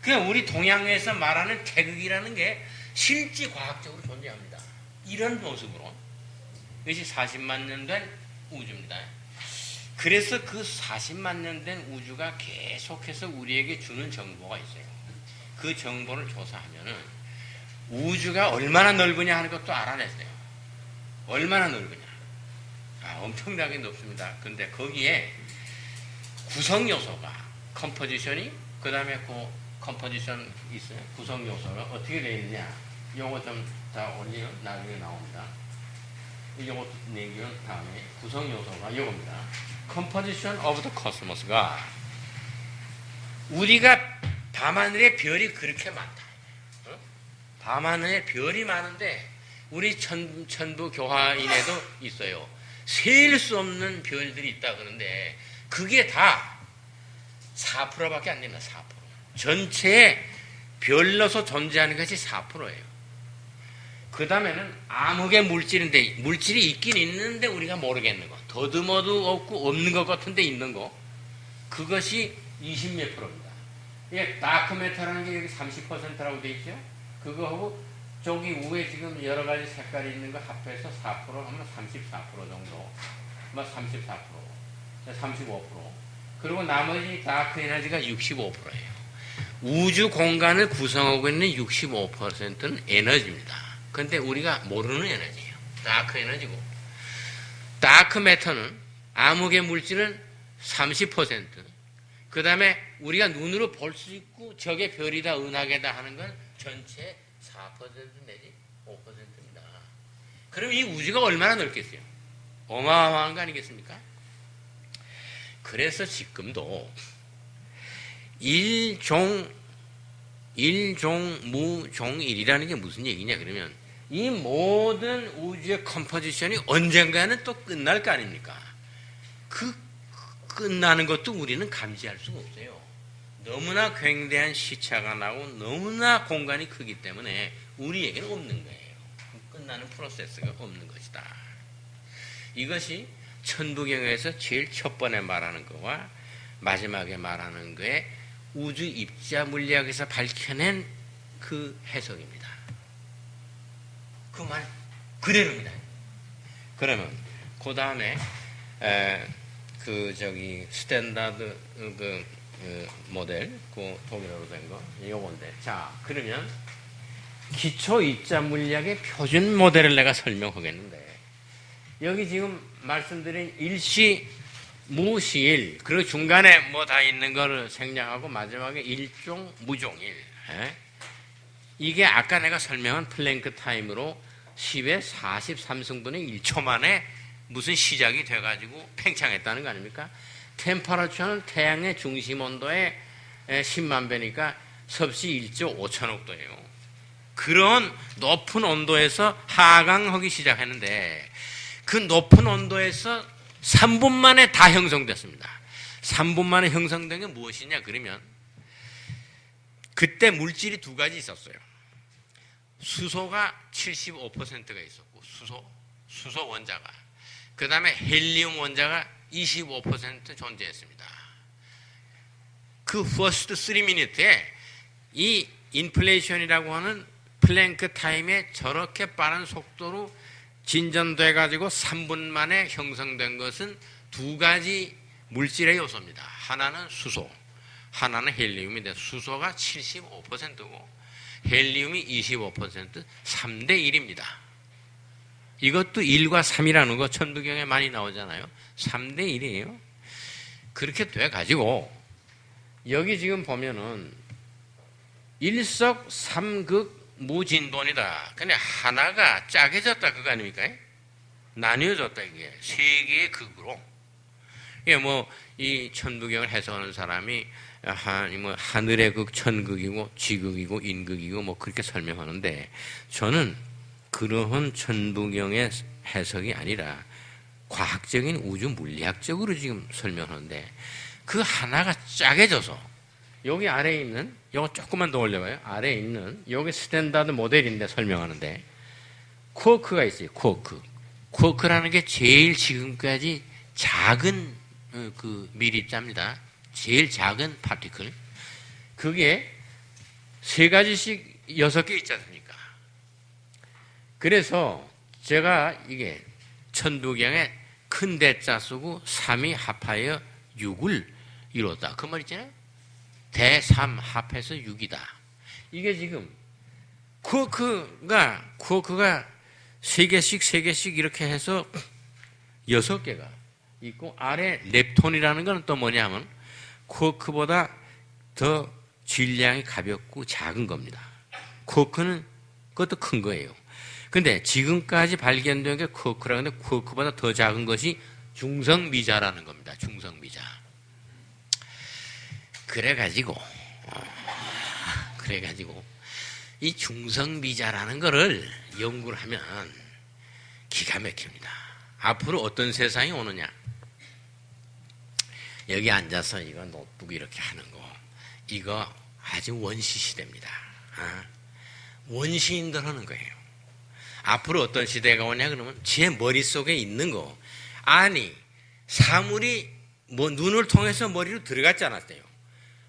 그냥 우리 동양에서 말하는 태극이라는 게 실제 과학적으로 존재합니다. 이런 모습으로. 이것이 40만 년 된 우주입니다. 그래서 그 40만 년 된 우주가 계속해서 우리에게 주는 정보가 있어요. 그 정보를 조사하면은 우주가 얼마나 넓으냐 하는 것도 알아냈어요. 얼마나 넓으냐. 엄청나게 넓습니다. 근데 거기에 구성 요소가 컴포지션이 그 다음에 컴포지션 있어요. 구성 요소가 어떻게 되어 있느냐. 요거 좀 다 올리면 나중에 나옵니다. 요거 내기는 다음에 구성 요소가 요겁니다. 컴포지션 오브 더 코스모스가 우리가 밤하늘에 별이 그렇게 많다. 밤하늘에 별이 많은데 우리 천부 교화인에도 있어요. 셀 수 없는 별들이 있다 그러는데 그게 다 4%밖에 안 됩니다. 4%. 전체에 별로서 존재하는 것이 4%예요. 그 다음에는 암흑의 물질인데 물질이 있긴 있는데 우리가 모르겠는 거. 더듬어도 없고 없는 것 같은데 있는 거. 그것이 20몇 %입니다. 이게 다크매터라는 게 여기 30%라고 돼 있죠. 그거하고 저기 위에 지금 여러 가지 색깔이 있는 거 합해서 4% 하면 34% 정도. 34%, 35%. 그리고 나머지 다크 에너지가 65%예요. 우주 공간을 구성하고 있는 65%는 에너지입니다. 근데 우리가 모르는 에너지예요. 다크 에너지고. 다크 매터는 암흑의 물질은 30%. 그 다음에 우리가 눈으로 볼 수 있고 저게 별이다 은하계다 하는 건 전체 4% 내지 5%입니다. 그럼 이 우주가 얼마나 넓겠어요? 어마어마한 거 아니겠습니까? 그래서 지금도 일종무종일이라는 게 무슨 얘기냐 그러면 이 모든 우주의 컴포지션이 언젠가는 또 끝날 거 아닙니까? 그 끝나는 것도 우리는 감지할 수가 없어요. 너무나 굉장한 시차가 나고 너무나 공간이 크기 때문에 우리에게는 없는 거예요. 끝나는 프로세스가 없는 것이다. 이것이 천부경에서 제일 첫 번에 말하는 거와 마지막에 말하는 거에 우주 입자 물리학에서 밝혀낸 그 해석입니다. 그 말 그대로입니다. 그러면 그 다음에 스탠다드 모델 그 독일어로 된 거 요건데 자 그러면 기초 입자 물리학의 표준 모델을 내가 설명하겠는데 여기 지금 말씀드린 일시 무시일 그리고 중간에 뭐 다 있는 거를 생략하고 마지막에 일종 무종일 이게 아까 내가 설명한 플랭크 타임으로 10의 43승분의 1초 만에 무슨 시작이 돼가지고 팽창했다는 거 아닙니까? 템퍼러처는 태양의 중심 온도의 10만 배니까 섭씨 1조 5천억 도예요. 그런 높은 온도에서 하강하기 시작했는데 그 높은 온도에서 3분 만에 다 형성됐습니다. 3분 만에 형성된 게 무엇이냐 그러면 그때 물질이 두 가지 있었어요. 수소가 75%가 있었고 수소 원자가 그 다음에 헬리움 원자가 25% 존재했습니다. 그 first 3미니트에 이 인플레이션이라고 하는 플랭크 타임에 저렇게 빠른 속도로 진전돼 가지고 3분 만에 형성된 것은 두 가지 물질의 요소입니다. 하나는 수소, 하나는 헬리움인데 수소가 75%고 헬리움이 25% 3대 1입니다. 이것도 1과 3이라는 거 천부경에 많이 나오잖아요. 3대 1이에요. 그렇게 돼 가지고 여기 지금 보면은 일석삼극 무진돈이다. 근데 하나가 짜게졌다 그거 아닙니까? 나뉘어졌다 이게 세 개의 극으로. 이게 뭐 이 천부경을 해석하는 사람이 뭐 하늘의 극, 천극이고 지극이고 인극이고 뭐 그렇게 설명하는데 저는 그러한 천부경의 해석이 아니라 과학적인 우주 물리학적으로 지금 설명하는데 그 하나가 짜게져서 여기 아래에 있는 이거 조금만 더 올려봐요. 아래에 있는 여기 스탠다드 모델인데 설명하는데 쿼크가 있어요. 쿼크라는 게 제일 지금까지 작은 그 미리자입니다. 제일 작은 파티클. 그게 세 가지씩 6개 있지 않습니까? 그래서 제가 이게 천부경에 큰 대자 쓰고 3이 합하여 6을 이뤘다. 그 말 있잖아요. 대3 합해서 6이다. 이게 지금 쿼크가 3개씩 이렇게 해서 6개가 있고 아래 렙톤이라는 건 또 뭐냐면 쿼크보다 더 질량이 가볍고 작은 겁니다. 쿼크는 그것도 큰 거예요. 근데 지금까지 발견된 게 쿼크라고 하는데 쿼크보다 더 작은 것이 중성미자라는 겁니다. 중성미자. 그래가지고 이 중성미자라는 거를 연구를 하면 기가 막힙니다. 앞으로 어떤 세상이 오느냐. 여기 앉아서 이거 노트북 이렇게 하는 거, 이거 아주 원시 시대입니다. 원시인들 하는 거예요. 앞으로 어떤 시대가 오냐 그러면 제 머릿속에 있는 거, 아니 사물이 뭐 눈을 통해서 머리로 들어갔지 않았어요.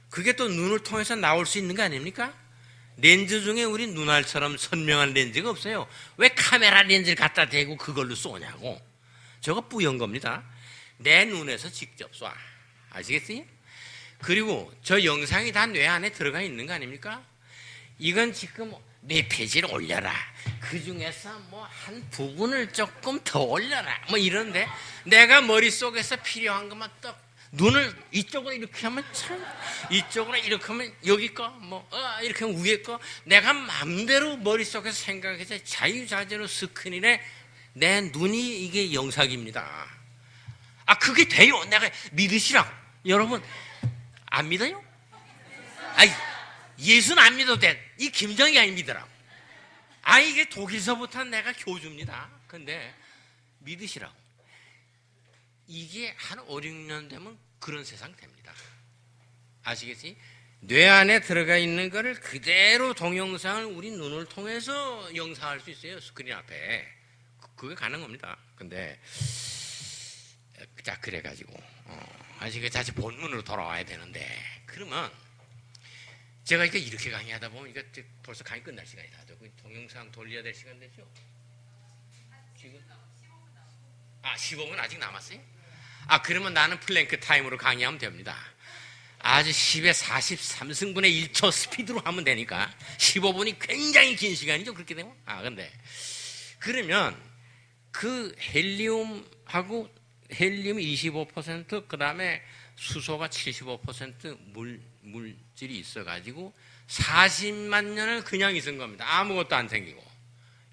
그게 또 눈을 통해서 나올 수 있는 거 아닙니까? 렌즈 중에 우리 눈알처럼 선명한 렌즈가 없어요. 왜 카메라 렌즈를 갖다 대고 그걸로 쏘냐고. 저거 뿌연 겁니다. 내 눈에서 직접 쏴. 아시겠어요? 그리고 저 영상이 다 뇌 안에 들어가 있는 거 아닙니까? 이건 지금 몇 페이지를 올려라. 그 중에서 뭐 한 부분을 조금 더 올려라. 뭐 이런데 내가 머릿속에서 필요한 것만 딱 눈을 이쪽으로 이렇게 하면 참, 이쪽으로 이렇게 하면 여기 거, 뭐, 이렇게 하면 위에 거, 내가 마음대로 머릿속에서 생각해서 자유자재로 스크린에 내 눈이 이게 영상입니다. 그게 돼요. 내가 믿으시라고. 여러분, 안 믿어요? 예수는 안 믿어도 돼. 이 김정희 안 믿으라고. 이게 독일서부터 내가 교주입니다. 근데 믿으시라고. 이게 한 5, 6년 되면 그런 세상 됩니다. 아시겠지? 뇌 안에 들어가 있는 거를 그대로 동영상을 우리 눈을 통해서 영상할 수 있어요. 스크린 앞에. 그게 가능한 겁니다. 근데 자, 그래가지고 다시 본문으로 돌아와야 되는데, 그러면 제가 이렇게 강의하다 보면 이거 벌써 강의 끝날 시간이 다 되고 동영상 돌려야 될 시간 되죠? 지금 15분 아직 남았어요? 그러면 나는 플랭크 타임으로 강의하면 됩니다. 아주 10에 43승분의 1초 스피드로 하면 되니까 15분이 굉장히 긴 시간이죠. 그렇게 되면. 근데 그러면 그 헬리움하고 헬리움이 25%, 그 다음에 수소가 75% 물질이 있어가지고 40만 년을 그냥 있은 겁니다. 아무것도 안 생기고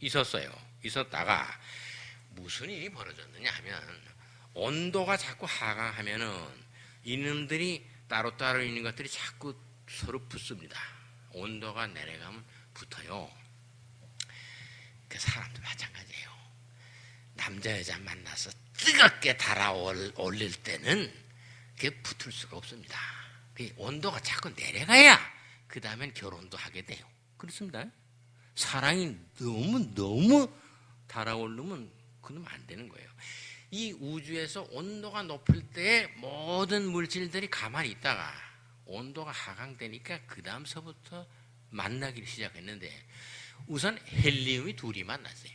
있었어요. 있었다가 무슨 일이 벌어졌느냐 하면 온도가 자꾸 하강하면은 이놈들이 따로따로 있는 것들이 자꾸 서로 붙습니다. 온도가 내려가면 붙어요. 그 사람도 마찬가지예요. 남자 여자 만나서 뜨겁게 달아올릴 때는 그게 붙을 수가 없습니다. 그 온도가 자꾸 내려가야 그 다음엔 결혼도 하게 돼요. 그렇습니다. 사랑이 너무 달아오르면 그러면 안 되는 거예요. 이 우주에서 온도가 높을 때 모든 물질들이 가만히 있다가 온도가 하강되니까 그 다음서부터 만나기 시작했는데, 우선 헬리움이 둘이 만났어요.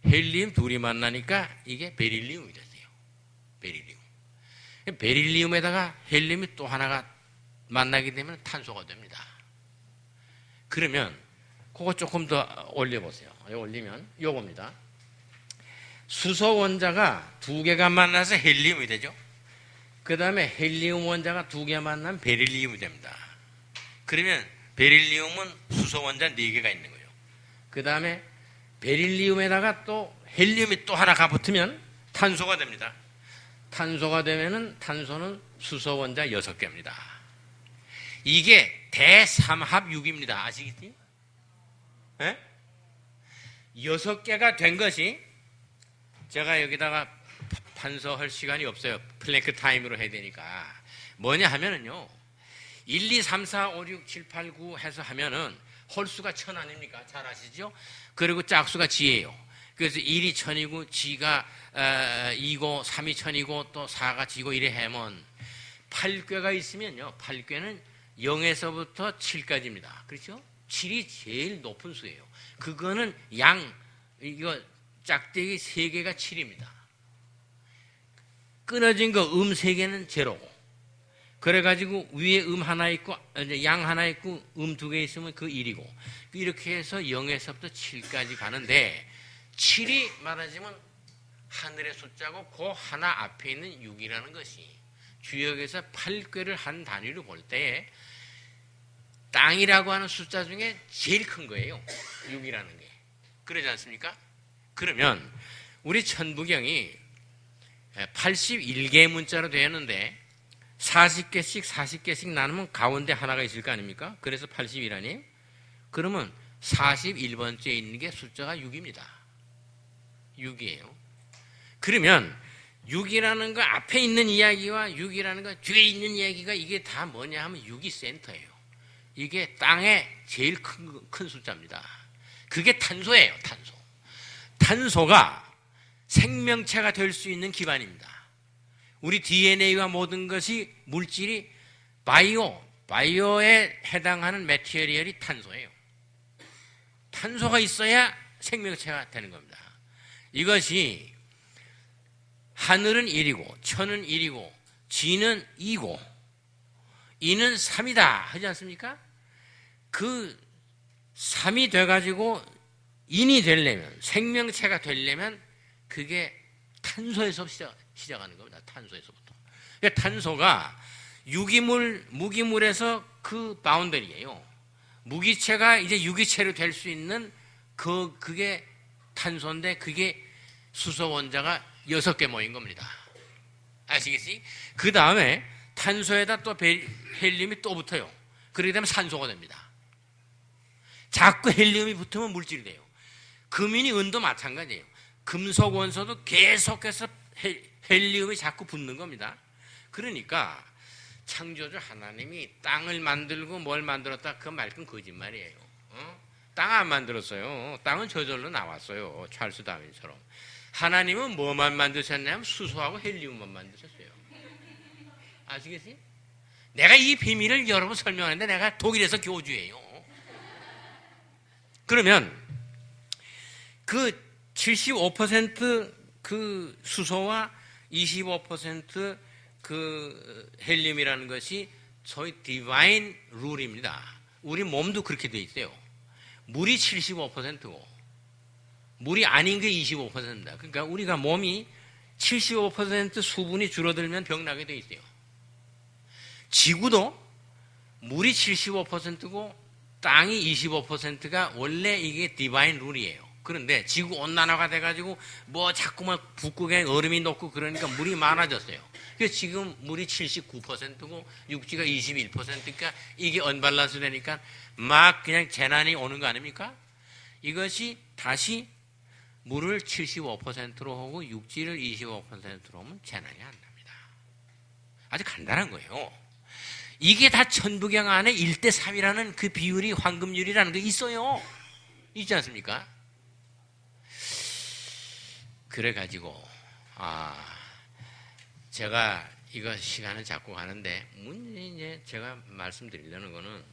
헬리움 둘이 만나니까 이게 베릴리움이 됐어요. 베릴리움. 베릴리움에다가 헬리움이 또 하나가 만나게 되면 탄소가 됩니다. 그러면 그거 조금 더 올려보세요. 올리면 요겁니다. 수소 원자가 두 개가 만나서 헬리움이 되죠. 그 다음에 헬리움 원자가 두 개 만나면 베릴리움이 됩니다. 그러면 베릴리움은 수소 원자 4개가 있는 거예요. 그 다음에 베릴리움에다가 또 헬리움이 또 하나 가붙으면 탄소가 됩니다. 탄소가 되면은 탄소는 수소 원자 6개입니다. 이게 대삼합육입니다. 아시겠지? 네? 6개가 된 것이, 제가 여기다가 판서할 시간이 없어요. 플랭크 타임으로 해야 되니까. 뭐냐 하면은요, 1, 2, 3, 4, 5, 6, 7, 8, 9 해서 하면은 홀수가 1000 아닙니까? 잘 아시죠? 그리고 짝수가 지예요. 그래서 1이 1000이고 지가 2고 3이 1000이고 또 4가 지고 이래 하면 8궤가 있으면요, 8궤는 0에서부터 7까지입니다. 그렇죠? 7이 제일 높은 수예요. 그거는 이거 짝대기 3개가 7입니다. 끊어진 거 3개는 제로고, 그래가지고 위에 하나 있고 양 하나 있고 2개 있으면 그 1이고, 이렇게 해서 0에서부터 7까지 가는데, 7이 말하자면 하늘의 숫자고 그 하나 앞에 있는 6이라는 것이 주역에서 8궤를 한 단위로 볼 때 땅이라고 하는 숫자 중에 제일 큰 거예요. 6이라는 게. 그러지 않습니까? 그러면 우리 천부경이 81개의 문자로 되었는데 40개씩 나누면 가운데 하나가 있을 거 아닙니까? 그래서 80이라니. 그러면 41번째에 있는 게 숫자가 6입니다. 6이에요. 그러면 6이라는 거 앞에 있는 이야기와 6이라는 거 뒤에 있는 이야기가 이게 다 뭐냐 하면 6이 센터예요. 이게 땅의 제일 큰 숫자입니다. 그게 탄소예요. 탄소가 생명체가 될 수 있는 기반입니다. 우리 DNA와 모든 것이 물질이 바이오에 해당하는 매티리얼이 탄소예요. 탄소가 있어야 생명체가 되는 겁니다. 이것이 하늘은 1이고 천은 1이고 지는 2고 이는 3이다 하지 않습니까? 그 3이 돼가지고 인이 되려면 생명체가 되려면 그게 탄소에서 시작하는 겁니다. 탄소에서부터. 그러니까 탄소가 유기물, 무기물에서 그 바운더리예요. 무기체가 이제 유기체로 될 수 있는 그게 탄소인데 그게 수소 원자가 6개 모인 겁니다. 아시겠지? 그 다음에 탄소에다 또 헬륨이 또 붙어요. 그렇게 되면 산소가 됩니다. 자꾸 헬륨이 붙으면 물질이 돼요. 금이니 은도 마찬가지예요. 금속 원소도 계속해서 헬륨이 자꾸 붙는 겁니다. 그러니까 창조주 하나님이 땅을 만들고 뭘 만들었다 그 말은 거짓말이에요. 땅 안 만들었어요. 땅은 저절로 나왔어요. 찰스 다윈처럼. 하나님은 뭐만 만드셨냐면 수소하고 헬륨만 만드셨어요. 아시겠어요? 내가 이 비밀을 여러분 설명하는데 내가 독일에서 교주예요. 그러면 그 75% 그 수소와 25% 그 헬륨이라는 것이 소위 디바인 룰입니다. 우리 몸도 그렇게 돼 있어요. 물이 75%고 물이 아닌 게 25%입니다. 그러니까 우리가 몸이 75% 수분이 줄어들면 병나게 돼 있어요. 지구도 물이 75%고 땅이 25%가 원래 이게 디바인 룰이에요. 그런데 지구 온난화가 돼가지고 뭐 자꾸만 북극에 얼음이 녹고 그러니까 물이 많아졌어요. 그래서 지금 물이 79%고 육지가 21%니까 이게 언밸런스 되니까 막 그냥 재난이 오는 거 아닙니까? 이것이 다시 물을 75%로 하고 육지를 25%로 하면 재난이 안 납니다. 아주 간단한 거예요. 이게 다 천부경 안에 1대3이라는 그 비율이 황금률이라는 게 있어요. 있지 않습니까? 그래가지고 제가 이거 시간은 자꾸 가는데 이제 제가 말씀드리려는 거는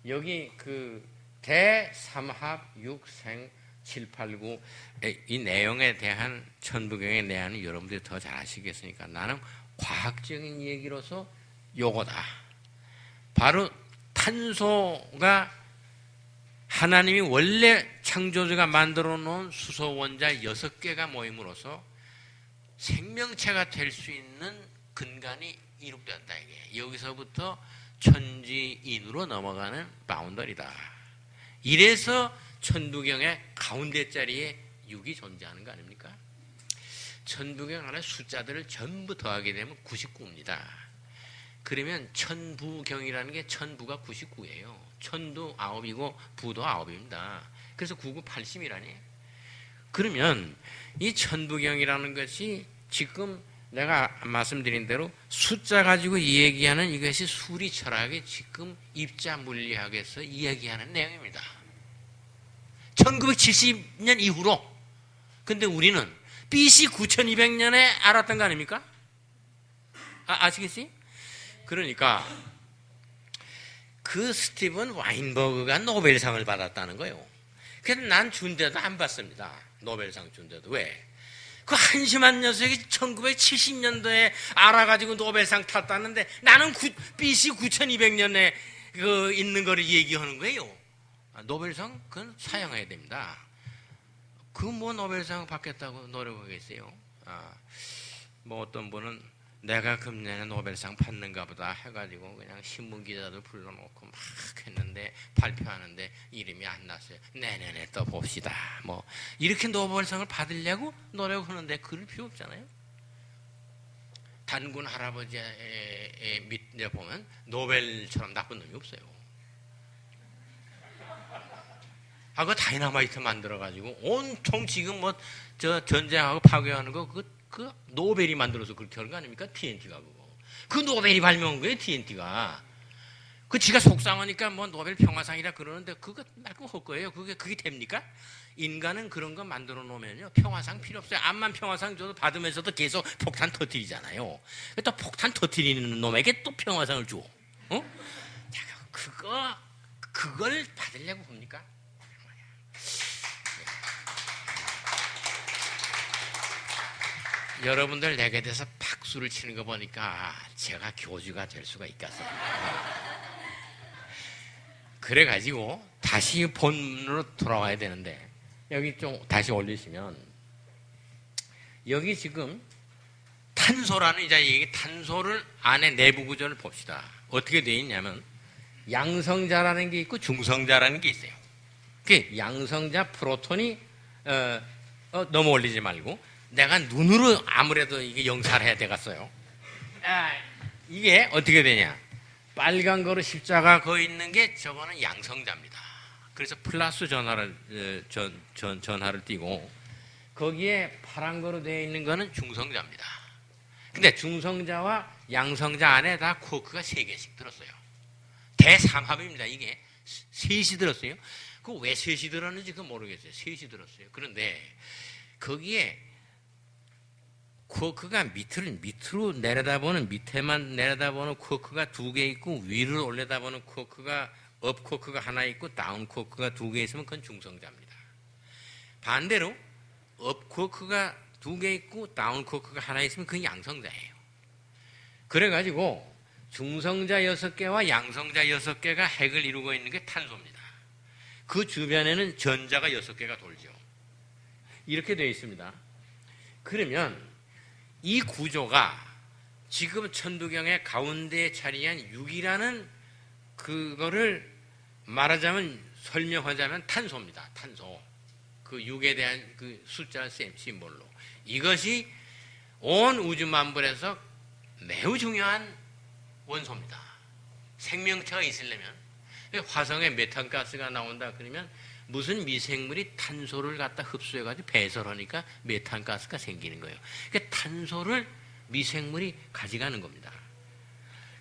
여기 그 대삼합 육생 7, 8, 9 이 내용에 대한 천부경의 내용은 여러분들이 더 잘 아시겠으니까 나는 과학적인 얘기로서 요거다. 바로 탄소가 하나님이 원래 창조주가 만들어 놓은 수소 원자 6개가 모임으로써 생명체가 될 수 있는 근간이 이룩되었다. 이게 여기서부터 천지인으로 넘어가는 바운더리다. 이래서 천부경의 가운데 자리에 6이 존재하는 거 아닙니까? 천부경 안에 숫자들을 전부 더하게 되면 99입니다. 그러면 천부경이라는 게 천부가 99예요. 천도 9이고 부도 9입니다. 그래서 99, 80이라니. 그러면 이 천부경이라는 것이 지금 내가 말씀드린 대로 숫자 가지고 얘기하는 이것이 수리 철학의 지금 입자 물리학에서 이야기하는 내용입니다. 1970년 이후로. 근데 우리는 BC 9200년에 알았던 거 아닙니까? 아시겠지? 그러니까 그 스티븐 와인버그가 노벨상을 받았다는 거예요. 그래서 난 준대도 안 받습니다. 노벨상 준대도. 왜? 그 한심한 녀석이 1970년도에 알아가지고 노벨상 탔다는데 나는 BC 9200년에 그 있는 거를 얘기하는 거예요. 노벨상 그건 사양해야 됩니다. 그 뭐 노벨상 받겠다고 노력하겠어요. 뭐 어떤 분은 내가 금년에 노벨상 받는가 보다 해가지고 그냥 신문 기자들 불러놓고 막 했는데 발표하는데 이름이 안 났어요. 내년에 또 봅시다. 뭐 이렇게 노벨상을 받으려고 노력하는데 그럴 필요 없잖아요. 단군 할아버지의 밑에 보면 노벨처럼 나쁜 놈이 없어요. 그 다이너마이트 만들어가지고 온통 지금 뭐 저 전쟁하고 파괴하는 거 그 노벨이 만들어서 그렇게 하는 거 아닙니까? TNT가 그거. 그 노벨이 발명한 거예요, TNT가. 그 지가 속상하니까 뭐 노벨 평화상이라 그러는데 그거 말고 헛거예요. 그게 됩니까? 인간은 그런 거 만들어 놓으면요 평화상 필요 없어요. 암만 평화상 줘도 받으면서도 계속 폭탄 터뜨리잖아요. 또 폭탄 터뜨리는 놈에게 또 평화상을 줘. 그걸 받으려고 봅니까? 여러분들 내게 대해서 박수를 치는 거 보니까 제가 교주가 될 수가 있겠어요. 그래가지고 다시 본문으로 돌아와야 되는데 여기 좀 다시 올리시면 여기 지금 탄소라는 이제 이게 탄소를 안에 내부 구조를 봅시다. 어떻게 되어 있냐면 양성자라는 게 있고 중성자라는 게 있어요. 그 양성자 프로톤이 너무 올리지 말고 내가 눈으로 아무래도 이게 영사를 해야 되겠어요. 이게 어떻게 되냐? 빨간 거로 십자가 거 있는 게 저거는 양성자입니다. 그래서 플러스 전하를 띄고 거기에 파란 거로 되어 있는 거는 중성자입니다. 근데 중성자와 양성자 안에 다 쿼크가 3개씩 들었어요. 대삼합입니다. 이게 셋이 들었어요. 그 왜 셋이 들었는지 그건 모르겠어요. 셋이 들었어요. 그런데 거기에 쿼크가 밑으로 내려다보는 밑에만 내려다보는 쿼크가 2개 있고 위를 올려다보는 쿼크가 업 쿼크가 하나 있고 다운 쿼크가 2개 있으면 그건 중성자입니다. 반대로 업 쿼크가 2개 있고 다운 쿼크가 하나 있으면 그건 양성자예요. 그래가지고 중성자 6개와 양성자 6개가 핵을 이루고 있는 게 탄소입니다. 그 주변에는 전자가 6개가 돌죠. 이렇게 되어 있습니다. 그러면 이 구조가 지금 천부경의 가운데에 자리한 6이라는 그거를 말하자면 설명하자면 탄소입니다. 탄소. 그 6에 대한 그 숫자 심볼로. 이것이 온 우주 만물에서 매우 중요한 원소입니다. 생명체가 있으려면 화성에 메탄가스가 나온다 그러면 무슨 미생물이 탄소를 갖다 흡수해가지고 배설하니까 메탄가스가 생기는 거예요. 그러니까 탄소를 미생물이 가져가는 겁니다.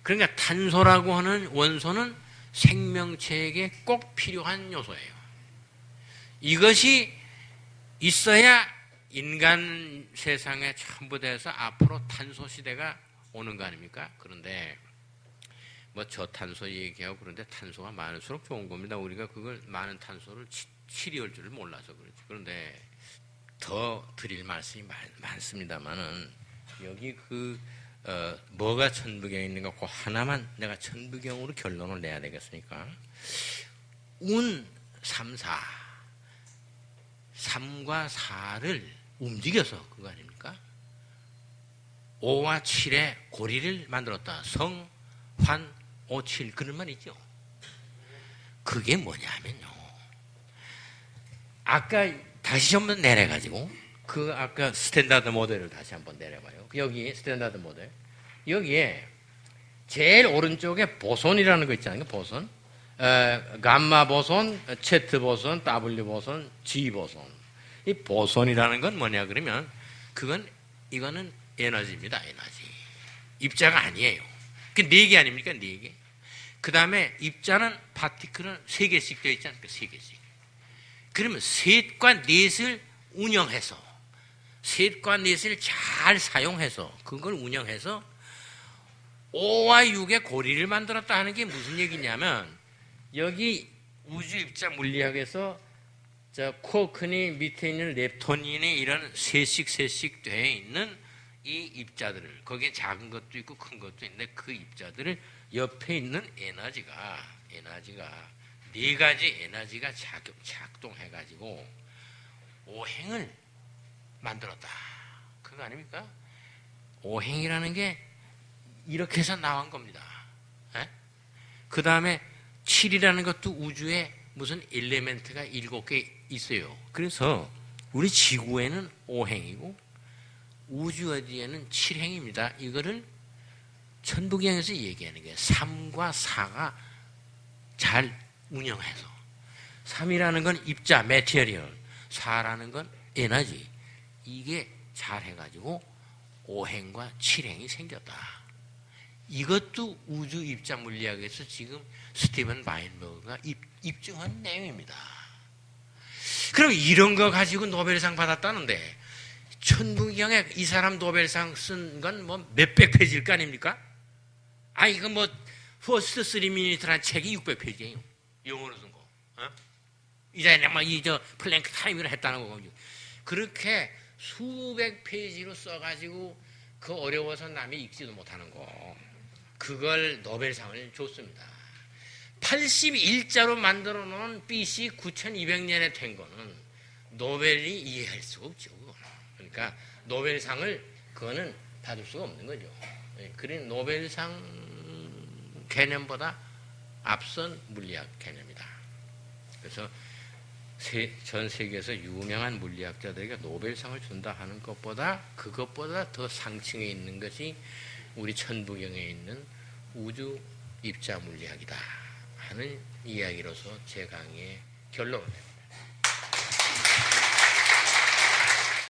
그러니까 탄소라고 하는 원소는 생명체에게 꼭 필요한 요소예요. 이것이 있어야 인간 세상에 전부 돼서 앞으로 탄소 시대가 오는 거 아닙니까? 그런데 뭐 저탄소 얘기하고 그런데 탄소가 많을수록 좋은 겁니다. 우리가 그걸 많은 탄소를 치료할 줄을 몰라서 그렇지. 그런데 더 드릴 말씀이 많습니다만은 여기 뭐가 천부경에 있는가 그 하나만 내가 천부경으로 결론을 내야 되겠으니까 운 3, 4 3과 4를 움직여서 그거 아닙니까? 5와 7의 고리를 만들었다. 성, 환, 5, 7 그런 말 있죠. 그게 뭐냐면요. 아까 다시 한번 내려가지고 그 아까 스탠다드 모델을 다시 한번 내려봐요. 여기 스탠다드 모델. 여기에 제일 오른쪽에 보손이라는 거 있잖아요. 보손. 감마 보손, Z 보손, W 보손, G 보손. 이 보손이라는 건 뭐냐 그러면 이거는 에너지입니다. 에너지. 입자가 아니에요. 그 4개 아닙니까? 4개. 그 다음에 입자는 파티클은 3개씩 되어 있지 않습니까? 3개씩. 그러면 셋과 넷을 운영해서 셋과 넷을 잘 사용해서 그걸 운영해서 5와 6의 고리를 만들었다 하는 게 무슨 얘기냐면 여기 우주 입자 물리학에서 쿼크니 밑에 있는 렙토닌이 이런 셋씩 되어 있는 이 입자들을 거기에 작은 것도 있고 큰 것도 있는데 그 입자들을 옆에 있는 에너지가 4가지 에너지가 작동해가지고 오행을 만들었다. 그거 아닙니까? 오행이라는 게 이렇게 해서 나온 겁니다. 그 다음에 7이라는 것도 우주에 무슨 엘리멘트가 7개 있어요. 그래서 우리 지구에는 5행이고 우주 어디에는 7행입니다. 이거를 천부경에서 얘기하는 게 3과 4가 잘 운영해서 3이라는 건 입자, 매테리얼, 4라는 건 에너지. 이게 잘 해가지고 5행과 7행이 생겼다. 이것도 우주 입자 물리학에서 지금 스티븐 바인버그가 입증한 내용입니다. 그럼 이런 거 가지고 노벨상 받았다는데 천부경에 이 사람 노벨상 쓴 건 뭐 몇백 페이지일 거 아닙니까? 아, 이거 뭐 퍼스트 3미니트라는 책이 600페이지예요. 영어로 쓴 거. 어? 이제 막 이저 플랭크 타임으로 했다는 거고. 그렇게 수백 페이지로 써가지고 그 어려워서 남이 읽지도 못하는 거. 그걸 노벨상을 줬습니다. 81자로 만들어 놓은 BC 9200년에 된 거는 노벨이 이해할 수가 없죠. 그러니까 노벨상을 그거는 받을 수가 없는 거죠. 그러니 노벨상 개념보다 앞선 물리학 개념이다. 그래서 전 세계에서 유명한 물리학자들에게 노벨상을 준다 하는 것보다 그것보다 더 상층에 있는 것이 우리 천부경에 있는 우주 입자 물리학이다 하는 이야기로서 제 강의의 결론을 냅니다.